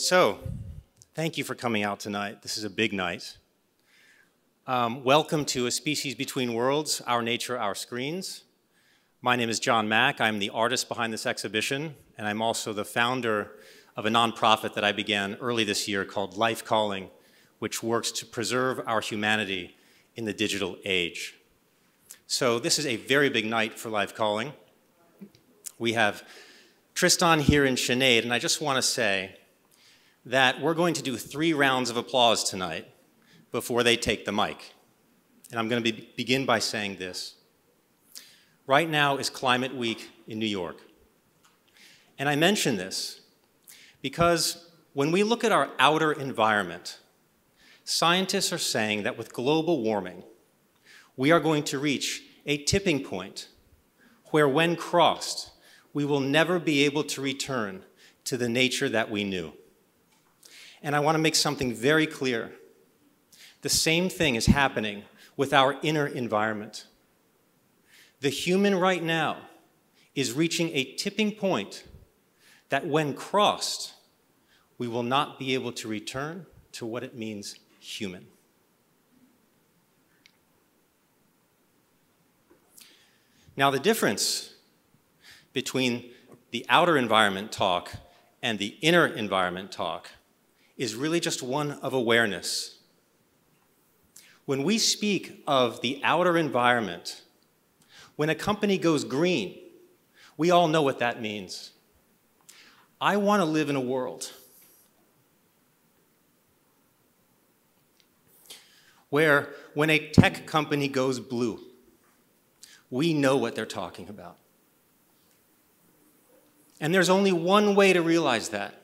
So, thank you for coming out tonight. This is a big night. Welcome to A Species Between Worlds, Our Nature, Our Screens. My name is John Mack. I'm the artist behind this exhibition, and I'm also the founder of a nonprofit that I began early this year called Life Calling, which works to preserve our humanity in the digital age. So this is a very big night for Life Calling. We have Tristan here and Sinead, and I just want to say that we're going to do 3 rounds of applause tonight before they take the mic. And I'm going to begin by saying this. Right now is Climate Week in New York. And I mention this because when we look at our outer environment, scientists are saying that with global warming, we are going to reach a tipping point where when crossed, we will never be able to return to the nature that we knew. And I want to make something very clear. The same thing is happening with our inner environment. The human right now is reaching a tipping point that when crossed, we will not be able to return to what it means human. Now, the difference between the outer environment talk and the inner environment talk is really just one of awareness. When we speak of the outer environment, when a company goes green, we all know what that means. I want to live in a world where when a tech company goes blue, we know what they're talking about. And there's only one way to realize that,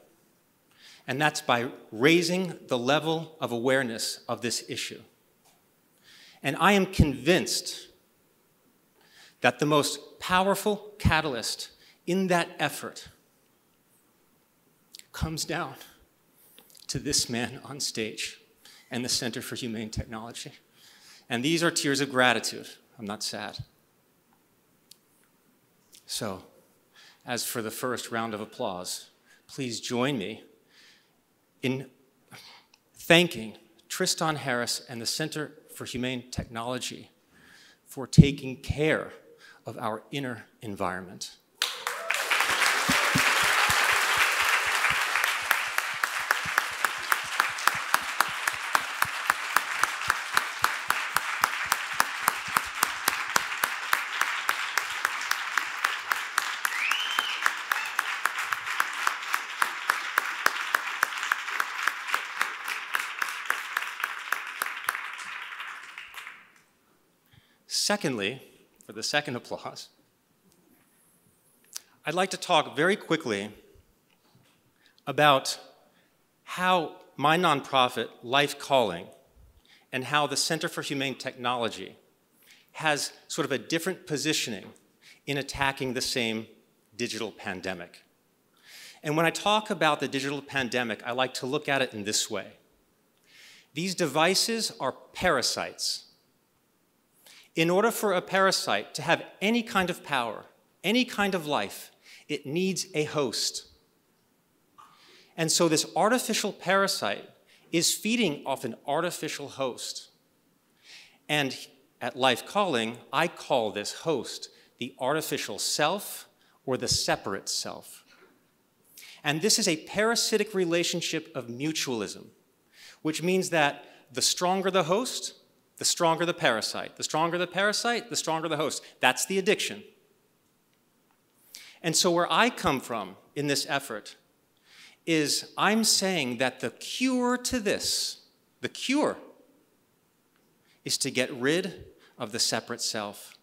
and that's by raising the level of awareness of this issue. And I am convinced that the most powerful catalyst in that effort comes down to this man on stage and the Center for Humane Technology. And these are tears of gratitude. I'm not sad. So, as for the first round of applause, please join me in thanking Tristan Harris and the Center for Humane Technology for taking care of our inner environment. Secondly, for the second applause, I'd like to talk very quickly about how my nonprofit, Life Calling, and how the Center for Humane Technology has sort of a different positioning in attacking the same digital pandemic. And when I talk about the digital pandemic, I like to look at it in this way. These devices are parasites. In order for a parasite to have any kind of power, any kind of life, it needs a host. And so this artificial parasite is feeding off an artificial host. And at Life Calling, I call this host the artificial self or the separate self. And this is a parasitic relationship of mutualism, which means that the stronger the host, the stronger the parasite. The stronger the parasite, the stronger the host. That's the addiction. And so where I come from in this effort is I'm saying that the cure to this, the cure, is to get rid of the separate self,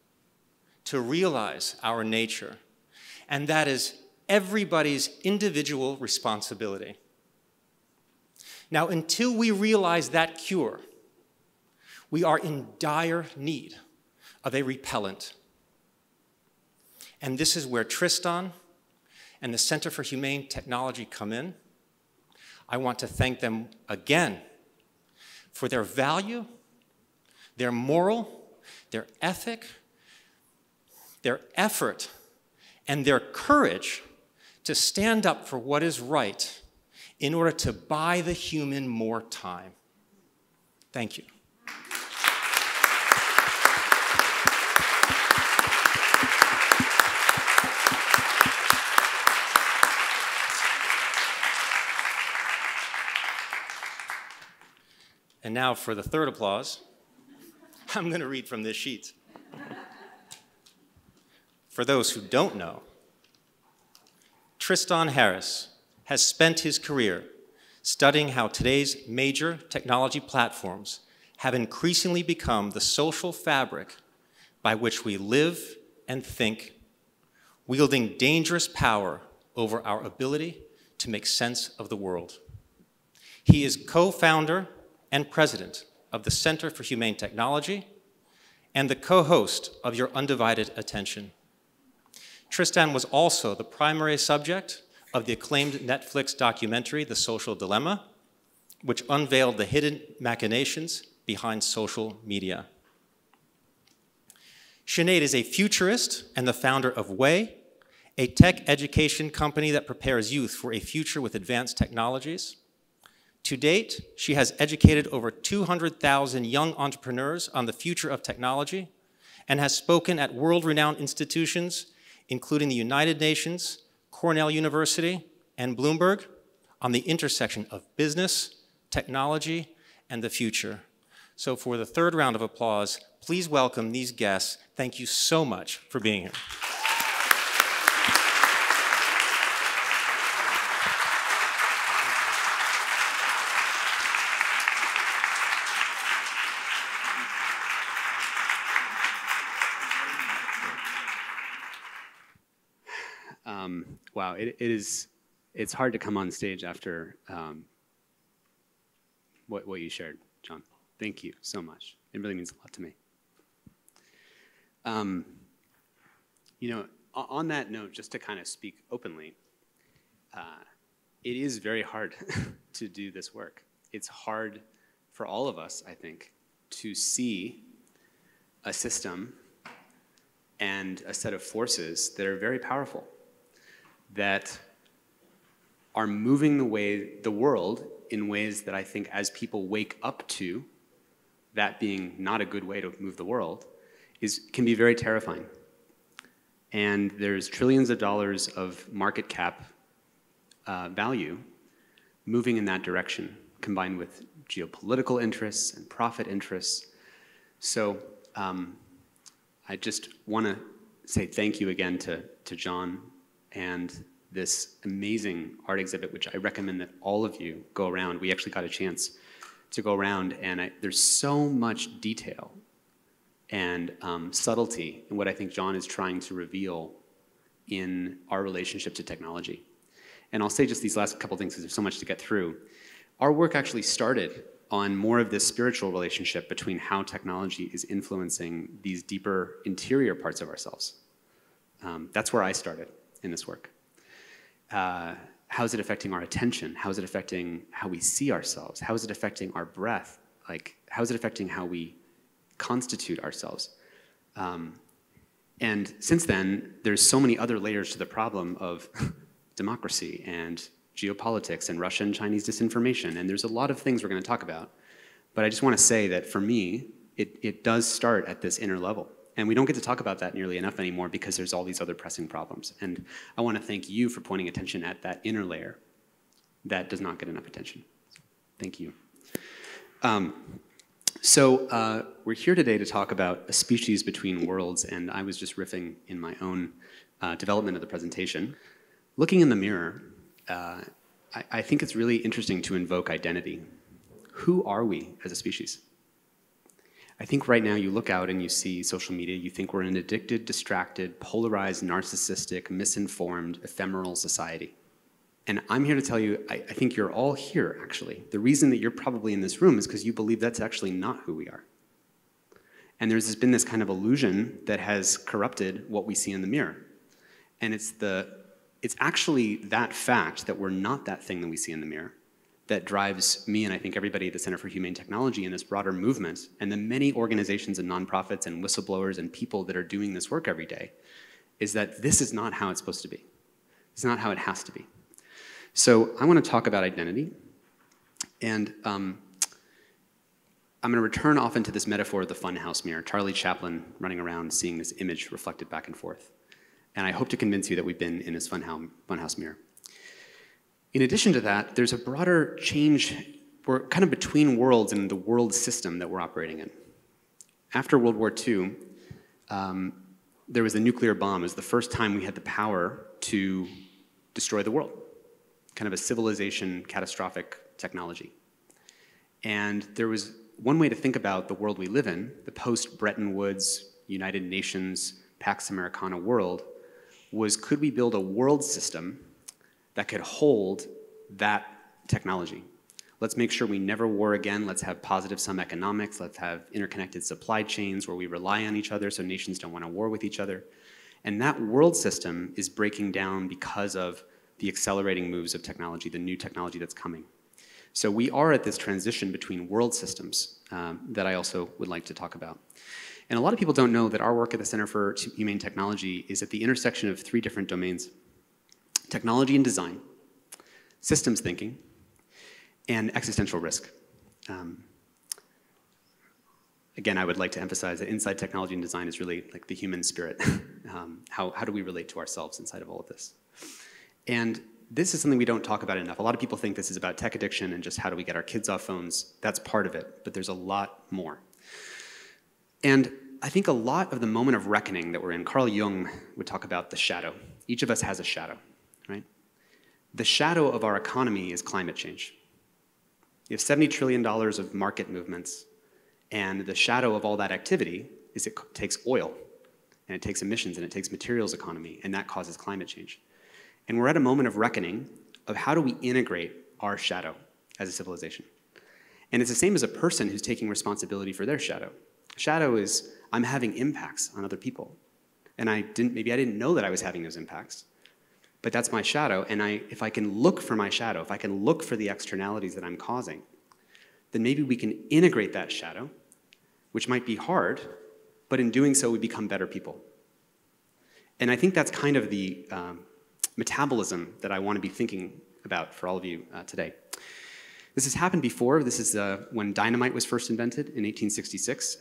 to realize our nature. And that is everybody's individual responsibility. Now, until we realize that cure, we are in dire need of a repellent. And this is where Tristan and the Center for Humane Technology come in. I want to thank them again for their value, their moral, their ethic, their effort, and their courage to stand up for what is right in order to buy the human more time. Thank you. And now for the third applause, I'm going to read from this sheet. For those who don't know, Tristan Harris has spent his career studying how today's major technology platforms have increasingly become the social fabric by which we live and think, wielding dangerous power over our ability to make sense of the world. He is co-founder and president of the Center for Humane Technology and the co-host of Your Undivided Attention. Tristan was also the primary subject of the acclaimed Netflix documentary, The Social Dilemma, which unveiled the hidden machinations behind social media. Sinead is a futurist and the founder of Way, a tech education company that prepares youth for a future with advanced technologies. To date, she has educated over 200,000 young entrepreneurs on the future of technology and has spoken at world-renowned institutions, including the United Nations, Cornell University, and Bloomberg, on the intersection of business, technology, and the future. So for the third round of applause, please welcome these guests. Thank you so much for being here. Wow, it's hard to come on stage after what you shared, John. Thank you so much. It really means a lot to me. You know, on that note, just to kind of speak openly, it is very hard to do this work. It's hard for all of us, I think, to see a system and a set of forces that are very powerful, that are moving the world in ways that I think as people wake up to that being not a good way to move the world can be very terrifying. And there's trillions of dollars of market cap value moving in that direction, combined with geopolitical interests and profit interests. So I just want to say thank you again to John and this amazing art exhibit, which I recommend that all of you go around. We actually got a chance to go around, and there's so much detail and subtlety in what I think John is trying to reveal in our relationship to technology. And I'll say just these last couple things because there's so much to get through. Our work actually started on more of this spiritual relationship between how technology is influencing these deeper interior parts of ourselves. That's where I started in this work. How is it affecting our attention? How is it affecting how we see ourselves? How is it affecting our breath? Like, how is it affecting how we constitute ourselves? And since then, there's so many other layers to the problem of democracy and geopolitics and Russian and Chinese disinformation. And there's a lot of things we're going to talk about. But I just want to say that for me, it does start at this inner level. And we don't get to talk about that nearly enough anymore because there's all these other pressing problems. And I want to thank you for pointing attention at that inner layer that does not get enough attention. Thank you. So we're here today to talk about a species between worlds, and I was just riffing in my own development of the presentation. Looking in the mirror, I think it's really interesting to invoke identity. Who are we as a species? I think right now you look out and you see social media, you think we're an addicted, distracted, polarized, narcissistic, misinformed, ephemeral society. And I'm here to tell you, I think you're all here, actually. The reason that you're probably in this room is because you believe that's actually not who we are. And there's been this kind of illusion that has corrupted what we see in the mirror. And it's actually that fact that we're not that thing that we see in the mirror that drives me and I think everybody at the Center for Humane Technology in this broader movement, and the many organizations and nonprofits and whistleblowers and people that are doing this work every day, is that this is not how it's supposed to be. It's not how it has to be. So I want to talk about identity, and I'm going to return often to this metaphor of the funhouse mirror, Charlie Chaplin running around seeing this image reflected back and forth. And I hope to convince you that we've been in this funhouse mirror. In addition to that, there's a broader change. We're kind of between worlds in the world system that we're operating in. After World War II, there was the nuclear bomb. It was the first time we had the power to destroy the world, kind of a civilization catastrophic technology. And there was one way to think about the world we live in, the post-Bretton Woods, United Nations, Pax Americana world, was could we build a world system that could hold that technology? Let's make sure we never war again. Let's have positive sum economics. Let's have interconnected supply chains where we rely on each other so nations don't want to war with each other. And that world system is breaking down because of the accelerating moves of technology, the new technology that's coming. So we are at this transition between world systems that I also would like to talk about. And a lot of people don't know that our work at the Center for Humane Technology is at the intersection of 3 different domains: technology and design, systems thinking, and existential risk. Again, I would like to emphasize that inside technology and design is really like the human spirit. How do we relate to ourselves inside of all of this? And this is something we don't talk about enough. A lot of people think this is about tech addiction and just how do we get our kids off phones. That's part of it, but there's a lot more. And I think a lot of the moment of reckoning that we're in, Carl Jung would talk about the shadow. Each of us has a shadow, right? The shadow of our economy is climate change. You have $70 trillion of market movements, and the shadow of all that activity is it takes oil, and it takes emissions, and it takes materials economy, and that causes climate change. And we're at a moment of reckoning of how do we integrate our shadow as a civilization. And it's the same as a person who's taking responsibility for their shadow. Shadow is, I'm having impacts on other people. And maybe I didn't know that I was having those impacts, but that's my shadow. And if I can look for my shadow, if I can look for the externalities that I'm causing, then maybe we can integrate that shadow, which might be hard, but in doing so, we become better people. And I think that's kind of the metabolism that I want to be thinking about for all of you today. This has happened before. This is when dynamite was first invented in 1866.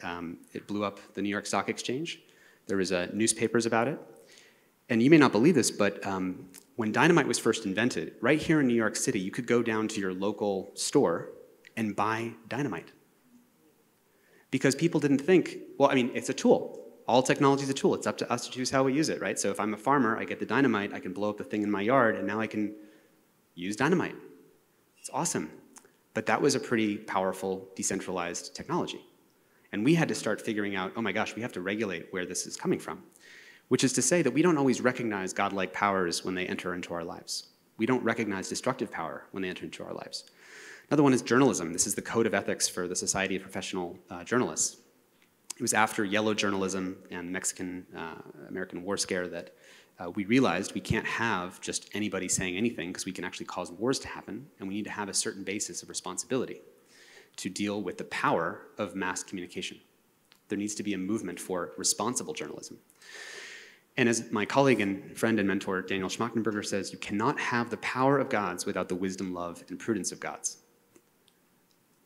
It blew up the New York Stock Exchange. There was newspapers about it. And you may not believe this, but when dynamite was first invented, right here in New York City, you could go down to your local store and buy dynamite. Because people didn't think, well, I mean, it's a tool. All technology is a tool. It's up to us to choose how we use it, right? So if I'm a farmer, I get the dynamite, I can blow up the thing in my yard, and now I can use dynamite. It's awesome. But that was a pretty powerful, decentralized technology. And we had to start figuring out, oh my gosh, we have to regulate where this is coming from. Which is to say that we don't always recognize godlike powers when they enter into our lives. We don't recognize destructive power when they enter into our lives. Another one is journalism. This is the code of ethics for the Society of Professional Journalists. It was after yellow journalism and Mexican-American war scare that we realized we can't have just anybody saying anything because we can actually cause wars to happen, and we need to have a certain basis of responsibility to deal with the power of mass communication. There needs to be a movement for responsible journalism. And as my colleague and friend and mentor Daniel Schmachtenberger says, you cannot have the power of gods without the wisdom, love, and prudence of gods.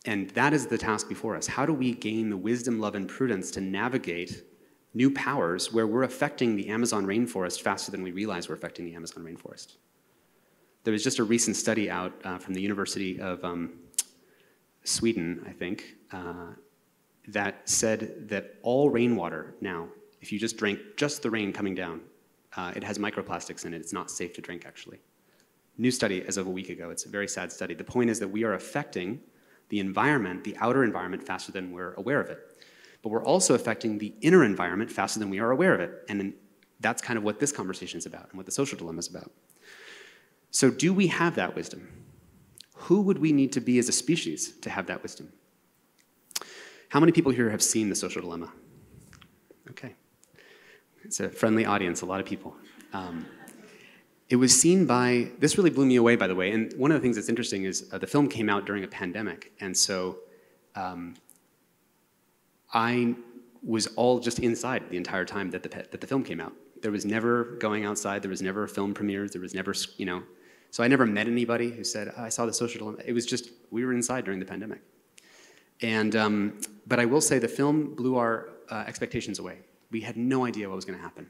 And that is the task before us. How do we gain the wisdom, love, and prudence to navigate new powers where we're affecting the Amazon rainforest faster than we realize we're affecting the Amazon rainforest? There was just a recent study out from the University of Sweden, I think, that said that all rainwater now, if you just drink just the rain coming down, it has microplastics in it. It's not safe to drink, actually. New study as of a week ago. It's a very sad study. The point is that we are affecting the environment, the outer environment, faster than we're aware of it. But we're also affecting the inner environment faster than we are aware of it. And that's kind of what this conversation is about and what the social dilemma is about. So do we have that wisdom? Who would we need to be as a species to have that wisdom? How many people here have seen The Social Dilemma? Okay. It's a friendly audience, a lot of people. It was seen by, this really blew me away, by the way, and one of the things that's interesting is the film came out during a pandemic, and so I was all just inside the entire time that the film came out. There was never going outside, there was never film premieres, there was never, So I never met anybody who said, oh, I saw the social dilemma. It was just, we were inside during the pandemic. And, but I will say the film blew our expectations away. We had no idea what was going to happen.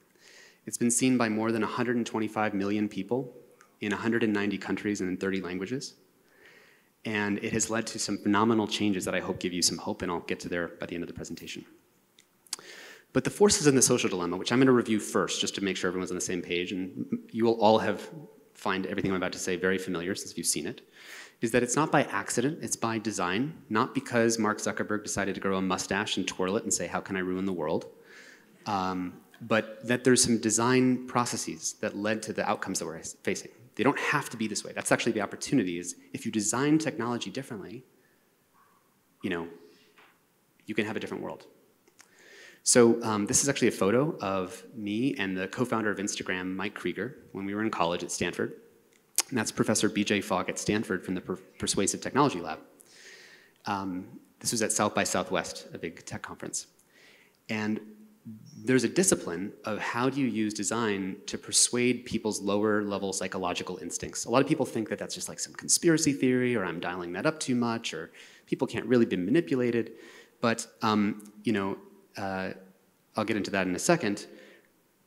It's been seen by more than 125 million people in 190 countries and in 30 languages. And it has led to some phenomenal changes that I hope give you some hope, and I'll get to there by the end of the presentation. But the forces in the social dilemma, which I'm going to review first just to make sure everyone's on the same page, and you will all find everything I'm about to say very familiar since you've seen it, is that it's not by accident, it's by design, not because Mark Zuckerberg decided to grow a mustache and twirl it and say, how can I ruin the world? But that there's some design processes that led to the outcomes that we're facing. They don't have to be this way. That's actually the opportunity, is if you design technology differently, you know, you can have a different world. So this is actually a photo of me and the co-founder of Instagram, Mike Krieger, when we were in college at Stanford. And that's Professor B.J. Fogg at Stanford from the Persuasive Technology Lab. This was at South by Southwest, a big tech conference. And there's a discipline of how do you use design to persuade people's lower level psychological instincts. A lot of people think that that's just like some conspiracy theory, or I'm dialing that up too much, or people can't really be manipulated. But you know, I'll get into that in a second.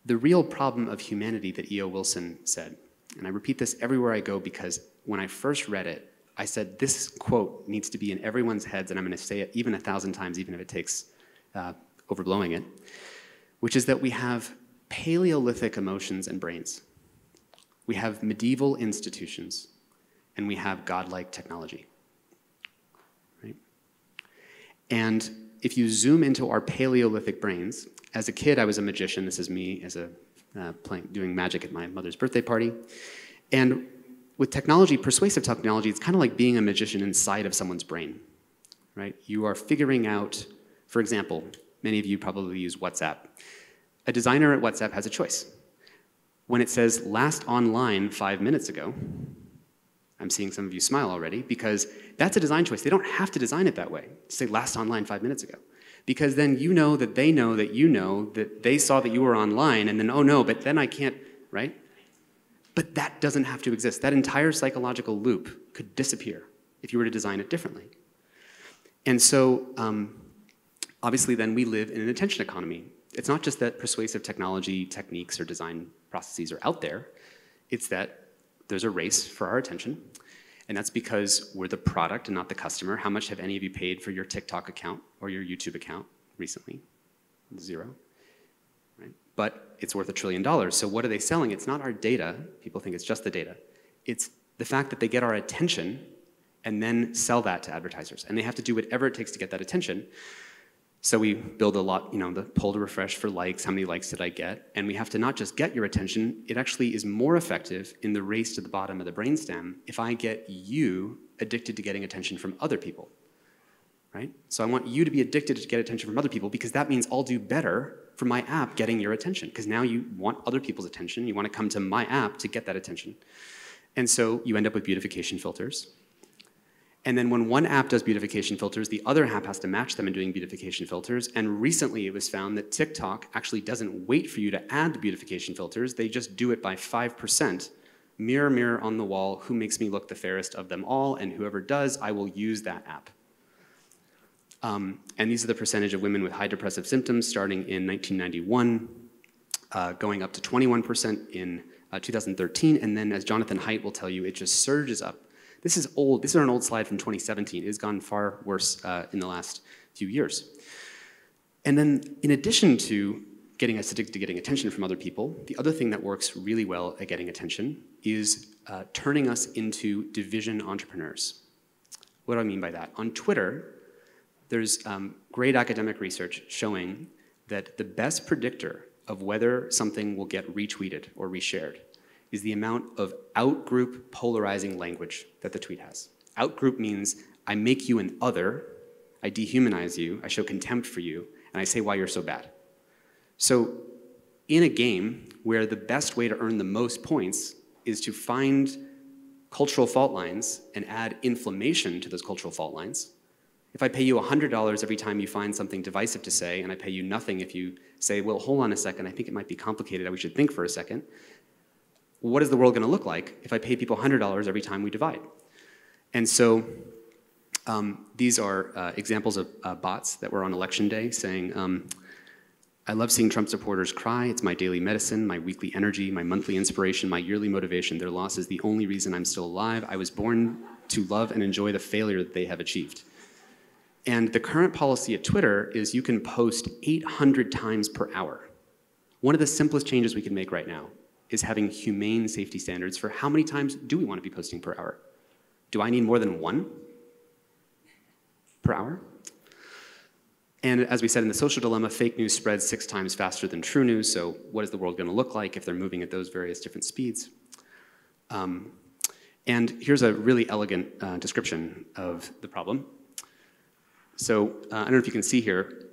The real problem of humanity that E.O. Wilson said, and I repeat this everywhere I go because when I first read it, I said this quote needs to be in everyone's heads, and I'm going to say it even 1,000 times, even if it takes overblowing it, which is that we have Paleolithic emotions and brains. We have medieval institutions, and we have godlike technology, right? And if you zoom into our Paleolithic brains, as a kid I was a magician. This is me as a doing magic at my mother's birthday party. And with technology, persuasive technology, it's kind of like being a magician inside of someone's brain, right? You are figuring out, for example, many of you probably use WhatsApp. A designer at WhatsApp has a choice. When it says last online 5 minutes ago, I'm seeing some of you smile already, because that's a design choice. They don't have to design it that way, say last online 5 minutes ago. Because then you know that they know that you know that they saw that you were online, and then, oh no, but then I can't, right? But that doesn't have to exist. That entire psychological loop could disappear if you were to design it differently. And so, obviously then we live in an attention economy. It's not just that persuasive technology techniques or design processes are out there, it's that there's a race for our attention, and that's because we're the product and not the customer. How much have any of you paid for your TikTok account or your YouTube account recently? 0, right? But it's worth $1 trillion, so what are they selling? It's not our data. People think it's just the data. It's the fact that they get our attention and then sell that to advertisers, and they have to do whatever it takes to get that attention. So we build a lot, you know, the poll to refresh for likes, how many likes did I get? And we have to not just get your attention, it actually is more effective in the race to the bottom of the brainstem if I get you addicted to getting attention from other people, right? So I want you to be addicted to get attention from other people, because that means I'll do better for my app getting your attention, because now you want other people's attention, you want to come to my app to get that attention. And so you end up with beautification filters. And then when one app does beautification filters, the other app has to match them in doing beautification filters. And recently it was found that TikTok actually doesn't wait for you to add the beautification filters. They just do it by 5%. Mirror, mirror on the wall, who makes me look the fairest of them all? And whoever does, I will use that app. And these are the percentage of women with high depressive symptoms starting in 1991, going up to 21% in 2013. And then, as Jonathan Haidt will tell you, it just surges up. This is old. This is an old slide from 2017. It has gone far worse in the last few years. And then, in addition to getting us addicted to getting attention from other people, the other thing that works really well at getting attention is turning us into division entrepreneurs. What do I mean by that? On Twitter, there's great academic research showing that the best predictor of whether something will get retweeted or reshared is the amount of out-group polarizing language that the tweet has. Out-group means I make you an other, I dehumanize you, I show contempt for you, and I say why you're so bad. So in a game where the best way to earn the most points is to find cultural fault lines and add inflammation to those cultural fault lines, if I pay you $100 every time you find something divisive to say, and I pay you nothing if you say, well, hold on a second, I think it might be complicated, we should think for a second, what is the world going to look like if I pay people $100 every time we divide? And so these are examples of bots that were on election day saying, I love seeing Trump supporters cry. It's my daily medicine, my weekly energy, my monthly inspiration, my yearly motivation. Their loss is the only reason I'm still alive. I was born to love and enjoy the failure that they have achieved. And the current policy at Twitter is you can post 800 times per hour. One of the simplest changes we can make right now is having humane safety standards for how many times do we want to be posting per hour. Do I need more than one per hour? And as we said in the social dilemma, fake news spreads 6 times faster than true news, so what is the world going to look like if they're moving at those various different speeds? And here's a really elegant description of the problem. So I don't know if you can see here,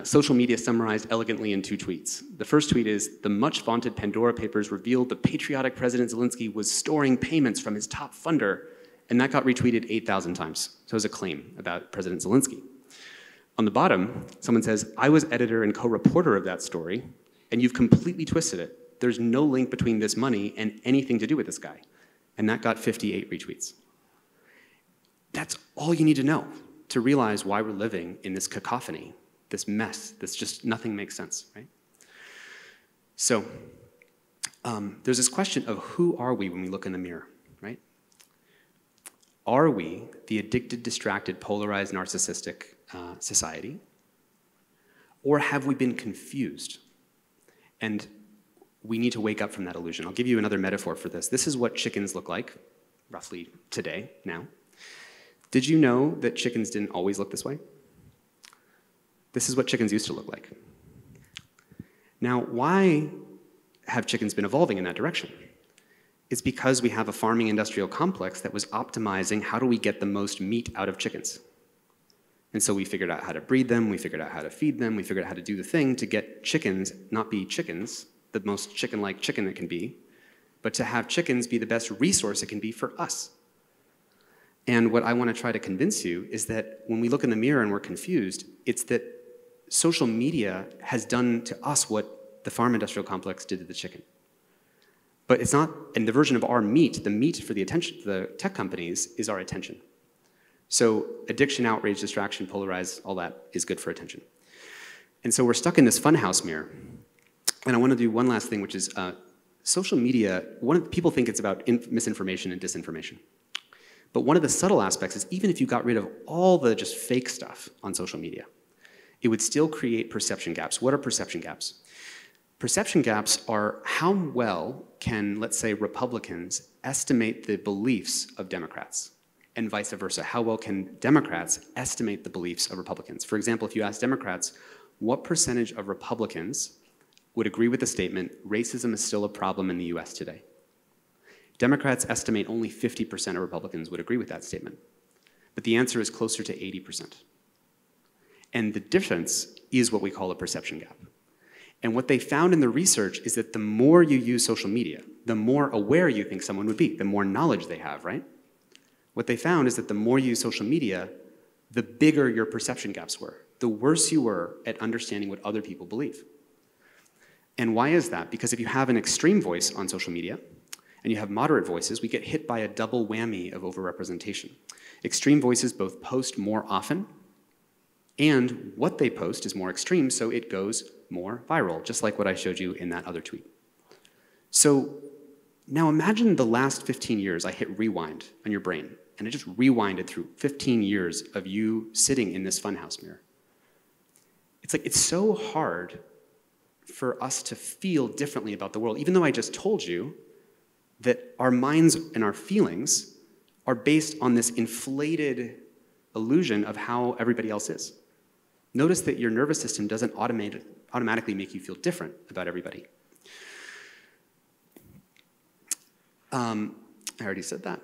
social media summarized elegantly in 2 tweets. The first tweet is, the much vaunted Pandora Papers revealed the patriotic President Zelensky was storing payments from his top funder, and that got retweeted 8,000 times. So it was a claim about President Zelensky. On the bottom, someone says, I was editor and co-reporter of that story, and you've completely twisted it. There's no link between this money and anything to do with this guy. And that got 58 retweets. That's all you need to know to realize why we're living in this cacophony, this mess, this just nothing makes sense, right? So there's this question of who are we when we look in the mirror, right? Are we the addicted, distracted, polarized, narcissistic society? Or have we been confused? And we need to wake up from that illusion. I'll give you another metaphor for this. This is what chickens look like, roughly today, now. Did you know that chickens didn't always look this way? This is what chickens used to look like. Now, why have chickens been evolving in that direction? It's because we have a farming industrial complex that was optimizing how do we get the most meat out of chickens. And so we figured out how to breed them, we figured out how to feed them, we figured out how to do the thing to get chickens not be chickens, the most chicken-like chicken it can be, but to have chickens be the best resource it can be for us. And what I want to try to convince you is that when we look in the mirror and we're confused, it's that social media has done to us what the farm industrial complex did to the chicken. But it's not, and the version of our meat, the meat for the attention, the tech companies, is our attention. So addiction, outrage, distraction, polarize, all that is good for attention. And so we're stuck in this funhouse mirror. And I want to do one last thing, which is social media, people think it's about misinformation and disinformation. But one of the subtle aspects is even if you got rid of all the just fake stuff on social media, it would still create perception gaps. What are perception gaps? Perception gaps are how well can, let's say, Republicans estimate the beliefs of Democrats, and vice versa. How well can Democrats estimate the beliefs of Republicans? For example, if you ask Democrats, what percentage of Republicans would agree with the statement, racism is still a problem in the US today? Democrats estimate only 50% of Republicans would agree with that statement. But the answer is closer to 80%. And the difference is what we call a perception gap. And what they found in the research is that the more you use social media, the more aware you think someone would be, the more knowledge they have, right? What they found is that the more you use social media, the bigger your perception gaps were, the worse you were at understanding what other people believe. And why is that? Because if you have an extreme voice on social media, and you have moderate voices, we get hit by a double whammy of overrepresentation. Extreme voices both post more often, and what they post is more extreme, so it goes more viral, just like what I showed you in that other tweet. So now imagine the last 15 years I hit rewind on your brain, and it just rewinded through 15 years of you sitting in this funhouse mirror. It's like, it's so hard for us to feel differently about the world, even though I just told you that our minds and our feelings are based on this inflated illusion of how everybody else is. Notice that your nervous system doesn't automatically make you feel different about everybody. I already said that.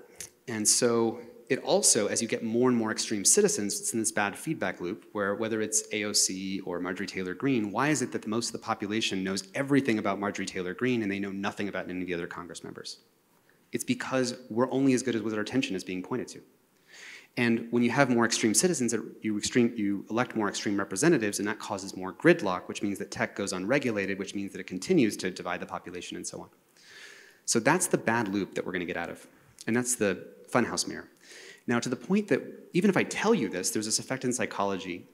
And so it also, as you get more and more extreme citizens, it's in this bad feedback loop where whether it's AOC or Marjorie Taylor Greene, why is it that most of the population knows everything about Marjorie Taylor Greene and they know nothing about any of the other Congress members? It's because we're only as good as what our attention is being pointed to. And when you have more extreme citizens, you elect more extreme representatives, and that causes more gridlock, which means that tech goes unregulated, which means that it continues to divide the population and so on. So that's the bad loop that we're going to get out of. And that's the funhouse mirror. Now, to the point that even if I tell you this, there's this effect in psychology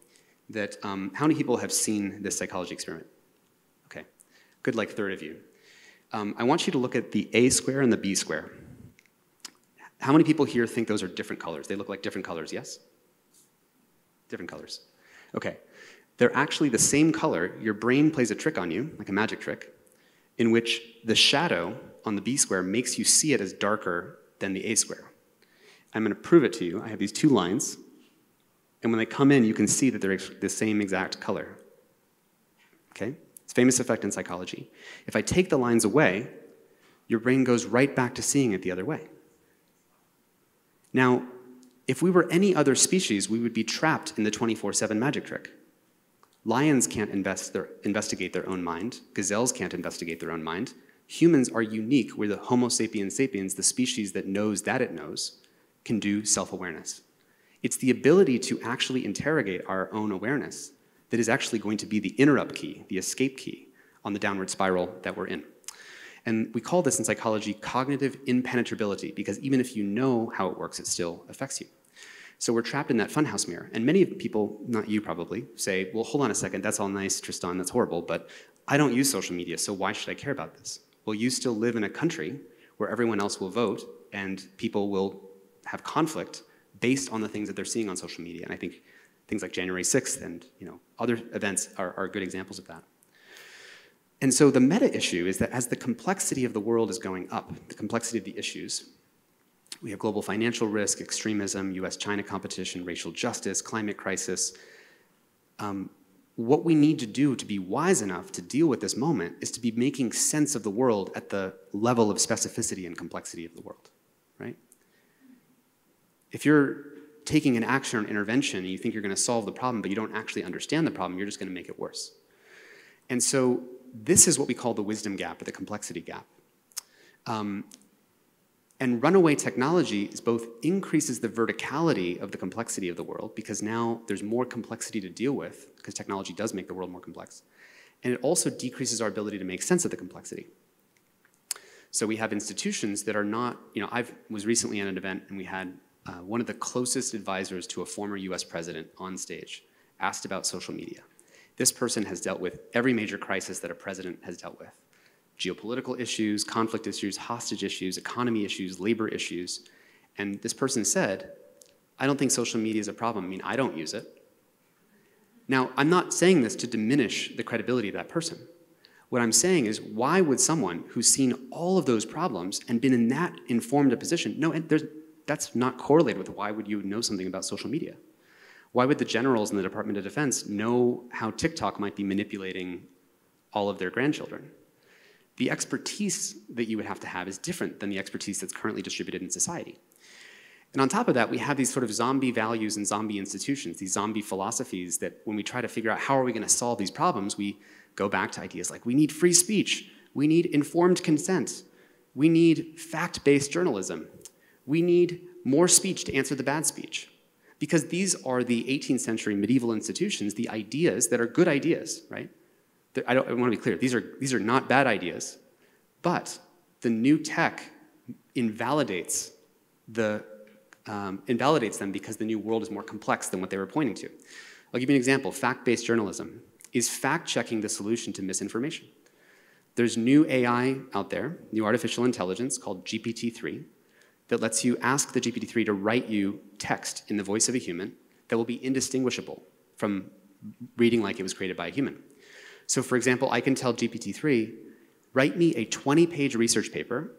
that, how many people have seen this psychology experiment? Okay, good, like a third of you. I want you to look at the A square and the B square. How many people here think those are different colors? They look like different colors, yes? Different colors. Okay, they're actually the same color. Your brain plays a trick on you, like a magic trick, in which the shadow on the B square makes you see it as darker than the A square. I'm going to prove it to you. I have these two lines, and when they come in, you can see that they're the same exact color. Okay? It's a famous effect in psychology. If I take the lines away, your brain goes right back to seeing it the other way. Now, if we were any other species, we would be trapped in the 24/7 magic trick. Lions can't investigate their own mind. Gazelles can't investigate their own mind. Humans are unique. We're the Homo sapiens sapiens, the species that knows that it knows, can do self-awareness. It's the ability to actually interrogate our own awareness that is actually going to be the interrupt key, the escape key on the downward spiral that we're in. And we call this in psychology cognitive impenetrability, because even if you know how it works, it still affects you. So we're trapped in that funhouse mirror. And many people, not you probably, say, well, hold on a second, that's all nice, Tristan, that's horrible, but I don't use social media, so why should I care about this? Well, you still live in a country where everyone else will vote and people will have conflict based on the things that they're seeing on social media. And I think things like January 6th and other events are good examples of that. And so the meta issue is that as the complexity of the world is going up, the complexity of the issues, we have global financial risk, extremism, US-China competition, racial justice, climate crisis. What we need to do to be wise enough to deal with this moment is to be making sense of the world at the level of specificity and complexity of the world, right? If you're taking an action or an intervention and you think you're going to solve the problem, but you don't actually understand the problem, you're just going to make it worse. And so this is what we call the wisdom gap or the complexity gap. And runaway technology both increases the verticality of the complexity of the world, because now there's more complexity to deal with, because technology does make the world more complex. And it also decreases our ability to make sense of the complexity. So we have institutions that are not, I was recently at an event and we had one of the closest advisors to a former US president on stage asked about social media. This person has dealt with every major crisis that a president has dealt with. Geopolitical issues, conflict issues, hostage issues, economy issues, labor issues. And this person said, I don't think social media is a problem. I mean, I don't use it. Now, I'm not saying this to diminish the credibility of that person. What I'm saying is, why would someone who's seen all of those problems and been in that informed a position, that's not correlated with why would you know something about social media? Why would the generals in the Department of Defense know how TikTok might be manipulating all of their grandchildren? The expertise that you would have to have is different than the expertise that's currently distributed in society. And on top of that, we have these sort of zombie values and zombie institutions, these zombie philosophies that when we try to figure out how are we going to solve these problems, we go back to ideas like we need free speech, we need informed consent, we need fact-based journalism, we need more speech to answer the bad speech. Because these are the 18th century medieval institutions, the ideas that are good ideas, right? I want to be clear, these are not bad ideas, but the new tech invalidates them because the new world is more complex than what they were pointing to. I'll give you an example. Fact-based journalism is fact-checking the solution to misinformation. There's new AI out there, new artificial intelligence called GPT-3, that lets you ask the GPT-3 to write you text in the voice of a human that will be indistinguishable from reading like it was created by a human. So for example, I can tell GPT-3, write me a 20-page research paper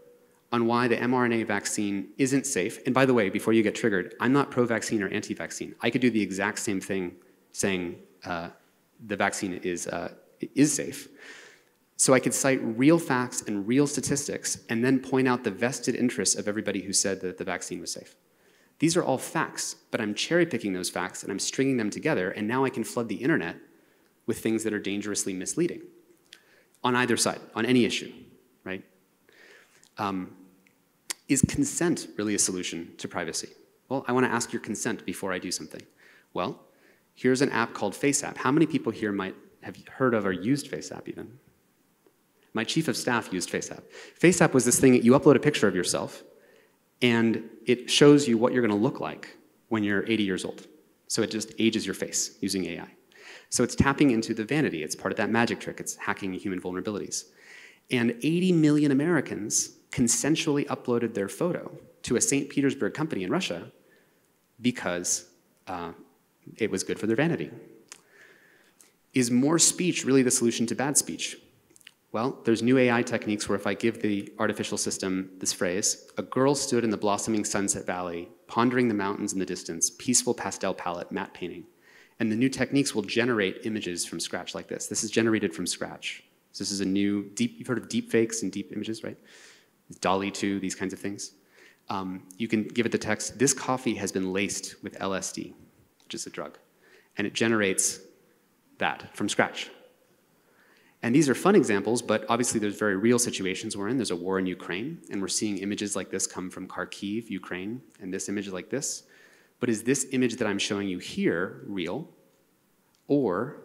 on why the mRNA vaccine isn't safe. And by the way, before you get triggered, I'm not pro-vaccine or anti-vaccine. I could do the exact same thing saying the vaccine is safe. So I could cite real facts and real statistics and then point out the vested interests of everybody who said that the vaccine was safe. These are all facts, but I'm cherry-picking those facts and I'm stringing them together, and now I can flood the internet with things that are dangerously misleading on either side, on any issue, right? Is consent really a solution to privacy? Well, I want to ask your consent before I do something. Well, here's an app called FaceApp. How many people here might have heard of or used FaceApp even? My chief of staff used FaceApp. FaceApp was this thing that you upload a picture of yourself, and it shows you what you're going to look like when you're 80 years old. So it just ages your face using AI. So it's tapping into the vanity. It's part of that magic trick. It's hacking human vulnerabilities. And 80 million Americans consensually uploaded their photo to a St. Petersburg company in Russia because it was good for their vanity. Is more speech really the solution to bad speech? Well, there's new AI techniques where if I give the artificial system this phrase, a girl stood in the blossoming Sunset Valley, pondering the mountains in the distance, peaceful pastel palette, matte painting. And the new techniques will generate images from scratch like this. This is generated from scratch. So this is a new, you've heard of deep fakes and deep images, right? DALL-E 2, these kinds of things. You can give it the text, this coffee has been laced with LSD, which is a drug. And it generates that from scratch. And these are fun examples, but obviously there's very real situations we're in. There's a war in Ukraine, and we're seeing images like this come from Kharkiv, Ukraine, and this image like this. But is this image that I'm showing you here real? Or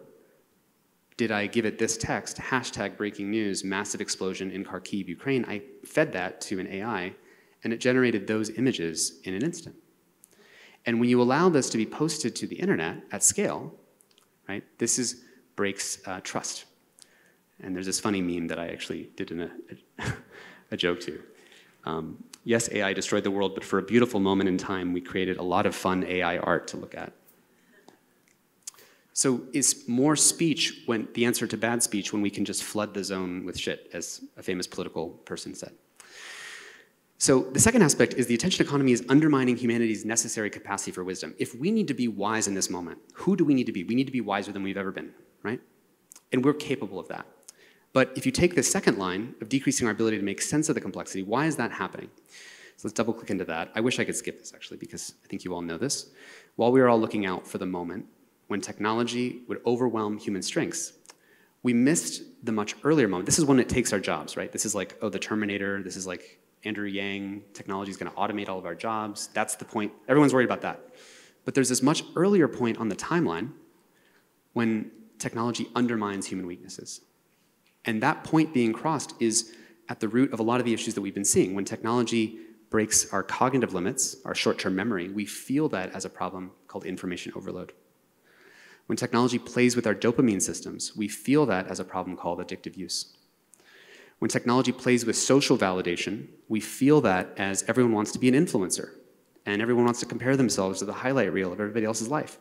did I give it this text, hashtag breaking news, massive explosion in Kharkiv, Ukraine? I fed that to an AI, and it generated those images in an instant. And when you allow this to be posted to the internet at scale, right, this breaks trust. And there's this funny meme that I actually did in a joke to. Yes, AI destroyed the world, but for a beautiful moment in time, we created a lot of fun AI art to look at. So is more speech the answer to bad speech when we can just flood the zone with shit, as a famous political person said? So the second aspect is the attention economy is undermining humanity's necessary capacity for wisdom. If we need to be wise in this moment, who do we need to be? We need to be wiser than we've ever been, right? And we're capable of that. But if you take the second line of decreasing our ability to make sense of the complexity, why is that happening? So let's double click into that. I wish I could skip this actually, because I think you all know this. While we are all looking out for the moment when technology would overwhelm human strengths, we missed the much earlier moment. This is when it takes our jobs, right? This is like, oh, the Terminator. This is like Andrew Yang. Technology is going to automate all of our jobs. That's the point. Everyone's worried about that. But there's this much earlier point on the timeline when technology undermines human weaknesses. And that point being crossed is at the root of a lot of the issues that we've been seeing. When technology breaks our cognitive limits, our short-term memory, we feel that as a problem called information overload. When technology plays with our dopamine systems, we feel that as a problem called addictive use. When technology plays with social validation, we feel that as everyone wants to be an influencer, and everyone wants to compare themselves to the highlight reel of everybody else's life.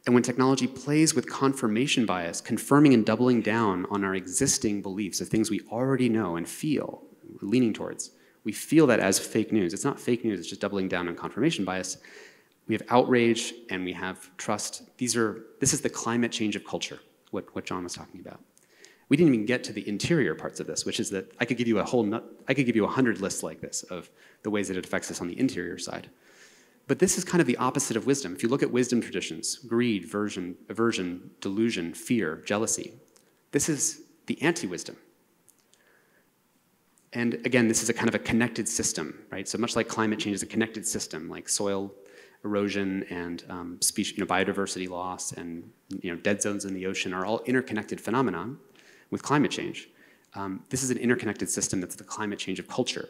And when technology plays with confirmation bias, confirming and doubling down on our existing beliefs, the things we already know and feel, we're leaning towards, we feel that as fake news. It's not fake news, it's just doubling down on confirmation bias. We have outrage and we have trust. This is the climate change of culture, what John was talking about. We didn't even get to the interior parts of this, which is that I could give you 100 lists like this of the ways that it affects us on the interior side. But this is kind of the opposite of wisdom. If you look at wisdom traditions, greed, aversion, delusion, fear, jealousy, this is the anti-wisdom. And again, this is a kind of a connected system, right? So much like climate change is a connected system, like soil erosion and biodiversity loss and dead zones in the ocean are all interconnected phenomenon with climate change. This is an interconnected system that's the climate change of culture.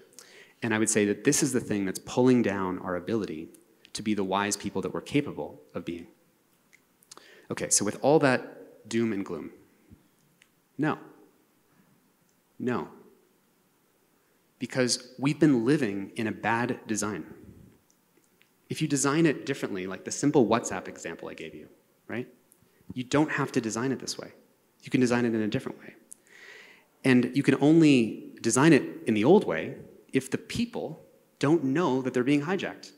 And I would say that this is the thing that's pulling down our ability to be the wise people that we're capable of being. Okay, so with all that doom and gloom, no. No. Because we've been living in a bad design. If you design it differently, like the simple WhatsApp example I gave you, right? You don't have to design it this way. You can design it in a different way. And you can only design it in the old way if the people don't know that they're being hijacked.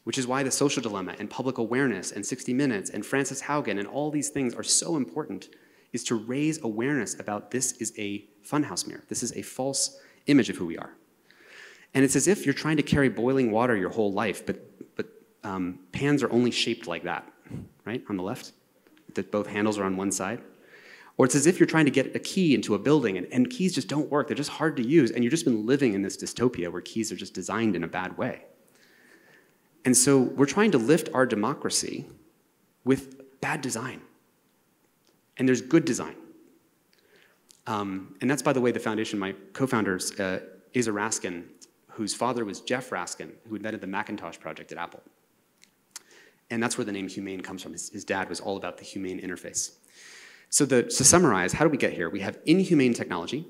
Which is why the social dilemma and public awareness and 60 Minutes and Frances Haugen and all these things are so important, is to raise awareness about this is a funhouse mirror. This is a false image of who we are. And it's as if you're trying to carry boiling water your whole life, but pans are only shaped like that, right, on the left, that both handles are on one side. Or it's as if you're trying to get a key into a building and keys just don't work. They're just hard to use, and you've just been living in this dystopia where keys are just designed in a bad way. And so we're trying to lift our democracy with bad design. And there's good design. And that's, by the way, the foundation, my co-founders, Asa Raskin, whose father was Jeff Raskin, who invented the Macintosh project at Apple. And that's where the name Humane comes from. His dad was all about the humane interface. So to summarize, how do we get here? We have inhumane technology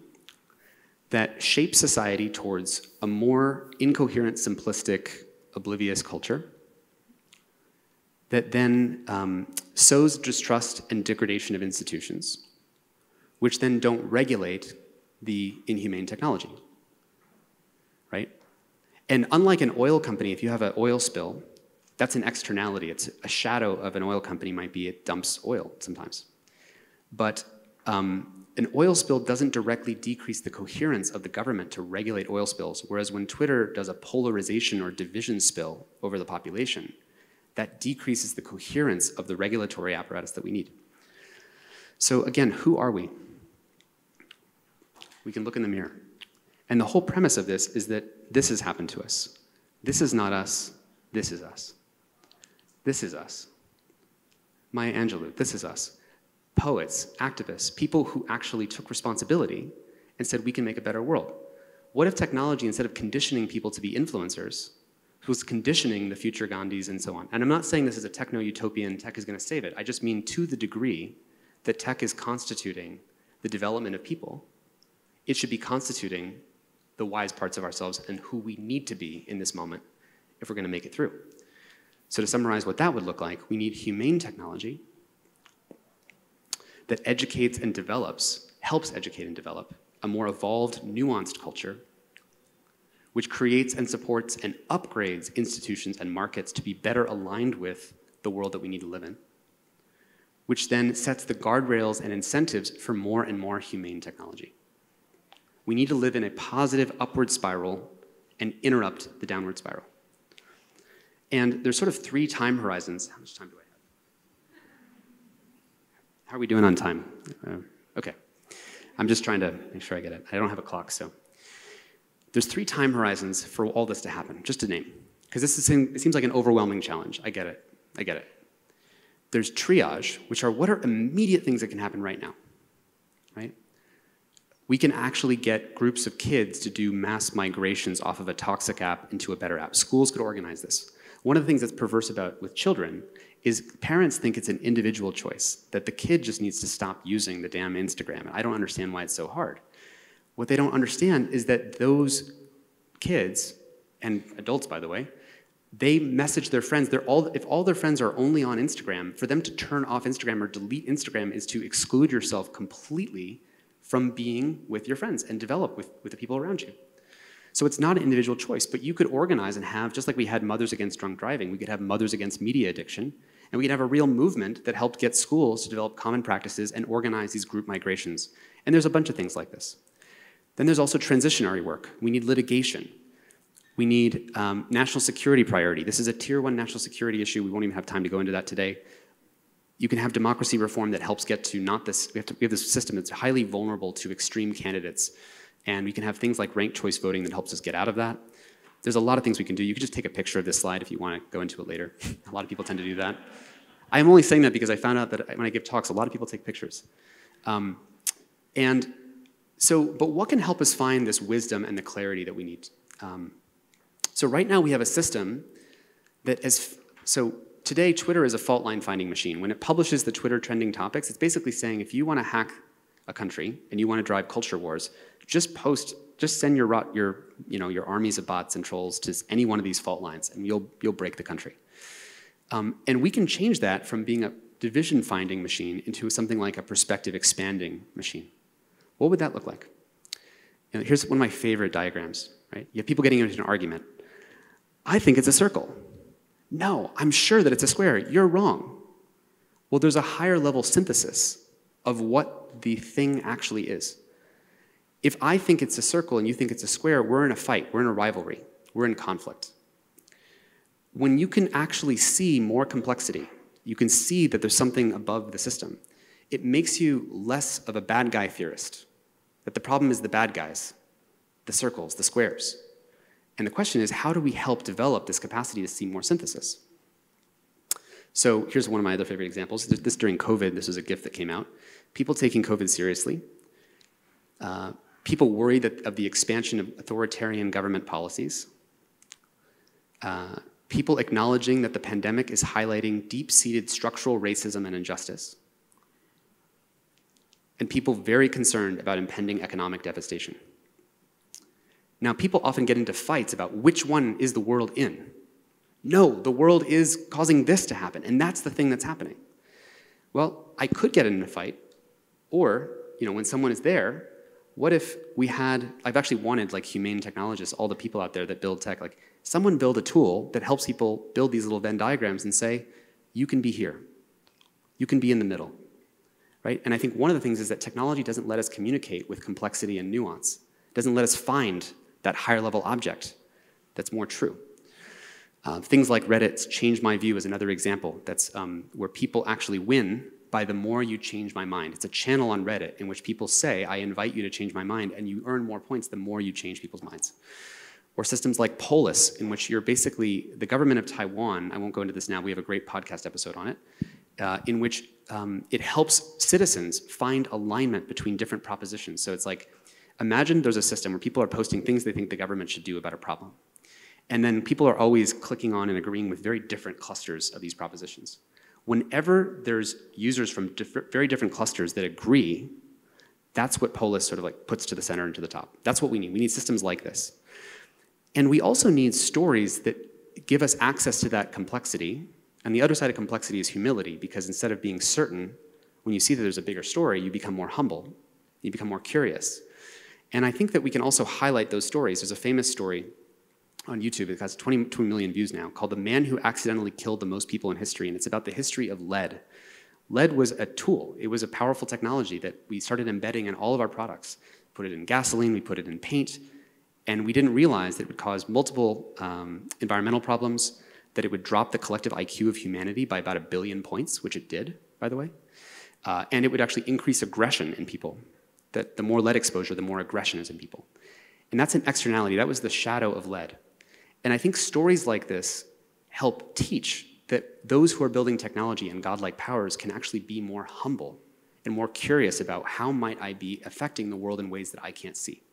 that shapes society towards a more incoherent, simplistic, oblivious culture that then sows distrust and degradation of institutions, which then don't regulate the inhumane technology, right? And unlike an oil company, if you have an oil spill, that's an externality. It's a shadow of an oil company might be it dumps oil sometimes. But an oil spill doesn't directly decrease the coherence of the government to regulate oil spills, whereas when Twitter does a polarization or division spill over the population, that decreases the coherence of the regulatory apparatus that we need. So again, who are we? We can look in the mirror. And the whole premise of this is that this has happened to us. This is not us, this is us. This is us. Maya Angelou, this is us. Poets, activists, people who actually took responsibility and said we can make a better world. What if technology, instead of conditioning people to be influencers, was conditioning the future Gandhis and so on? And I'm not saying this is a techno-utopian, tech is going to save it. I just mean to the degree that tech is constituting the development of people, it should be constituting the wise parts of ourselves and who we need to be in this moment if we're going to make it through. So to summarize what that would look like, we need humane technology that educates and develops, helps educate and develop a more evolved, nuanced culture which creates and supports and upgrades institutions and markets to be better aligned with the world that we need to live in, which then sets the guardrails and incentives for more and more humane technology. We need to live in a positive upward spiral and interrupt the downward spiral. And there's sort of 3 time horizons. How much time do I have? How are we doing on time? Okay. I'm just trying to make sure I get it. I don't have a clock, so. There's 3 time horizons for all this to happen, just to name. Because it seems like an overwhelming challenge. I get it. There's triage, which are what are immediate things that can happen right now, right? We can actually get groups of kids to do mass migrations off of a toxic app into a better app. Schools could organize this. One of the things that's perverse about with children is parents think it's an individual choice, that the kid just needs to stop using the damn Instagram. And I don't understand why it's so hard. What they don't understand is that those kids, and adults by the way, they message their friends. If all their friends are only on Instagram, for them to turn off Instagram or delete Instagram is to exclude yourself completely from being with your friends and develop with the people around you. So it's not an individual choice, but you could organize and have, just like we had Mothers Against Drunk Driving, we could have Mothers Against Media Addiction, and we could have a real movement that helped get schools to develop common practices and organize these group migrations. And there's a bunch of things like this. Then there's also transitionary work. We need litigation. We need national security priority. This is a tier 1 national security issue. We won't even have time to go into that today. You can have democracy reform that helps get to not this, we have this system that's highly vulnerable to extreme candidates. And we can have things like ranked choice voting that helps us get out of that. There's a lot of things we can do. You can just take a picture of this slide if you want to go into it later. A lot of people tend to do that. I'm only saying that because I found out that when I give talks, a lot of people take pictures. But what can help us find this wisdom and the clarity that we need? So right now we have a system that so today Twitter is a fault line finding machine. When it publishes the Twitter trending topics, it's basically saying if you want to hack a country and you want to drive culture wars, just send your armies of bots and trolls to any one of these fault lines and you'll break the country. And we can change that from being a division finding machine into something like a perspective expanding machine. What would that look like? Here's one of my favorite diagrams, right? You have people getting into an argument. I think it's a circle. No, I'm sure that it's a square. You're wrong. Well, there's a higher level synthesis of what the thing actually is. If I think it's a circle and you think it's a square, we're in a fight, we're in a rivalry, we're in conflict. When you can actually see more complexity, you can see that there's something above the system, it makes you less of a bad guy theorist. That the problem is the bad guys, the circles, the squares. And the question is, how do we help develop this capacity to see more synthesis? So here's one of my other favorite examples. This during COVID, this was a GIF that came out. People taking COVID seriously. People worry of the expansion of authoritarian government policies. People acknowledging that the pandemic is highlighting deep-seated structural racism and injustice. And people very concerned about impending economic devastation. Now, people often get into fights about which one is the world in. No, the world is causing this to happen, and that's the thing that's happening. Well, I could get in a fight, or, when someone is there, what if we had, I've actually wanted like humane technologists, all the people out there that build tech, like someone build a tool that helps people build these little Venn diagrams and say, you can be here. You can be in the middle, right? And I think one of the things is that technology doesn't let us communicate with complexity and nuance. It doesn't let us find that higher level object that's more true. Things like Reddit's Change My View is another example that's where people actually win by the more you change my mind. It's a channel on Reddit in which people say, I invite you to change my mind, and you earn more points the more you change people's minds. Or systems like Polis, in which you're basically, the government of Taiwan, I won't go into this now, we have a great podcast episode on it, in which it helps citizens find alignment between different propositions. So it's like, imagine there's a system where people are posting things they think the government should do about a problem. And then people are always clicking on and agreeing with very different clusters of these propositions. Whenever there's users from very different clusters that agree, that's what Polis sort of like puts to the center and to the top. That's what we need. We need systems like this. And we also need stories that give us access to that complexity. And the other side of complexity is humility, because instead of being certain, when you see that there's a bigger story, you become more humble. You become more curious. And I think that we can also highlight those stories. There's a famous story on YouTube, it has 22 million views now, called The Man Who Accidentally Killed the Most People in History, and it's about the history of lead. Lead was a tool. It was a powerful technology that we started embedding in all of our products. Put it in gasoline, we put it in paint, and we didn't realize that it would cause multiple environmental problems, that it would drop the collective IQ of humanity by about 1 billion points, which it did, by the way, and it would actually increase aggression in people. That the more lead exposure, the more aggression is in people. And that's an externality. That was the shadow of lead. And I think stories like this help teach that those who are building technology and godlike powers can actually be more humble and more curious about how might I be affecting the world in ways that I can't see.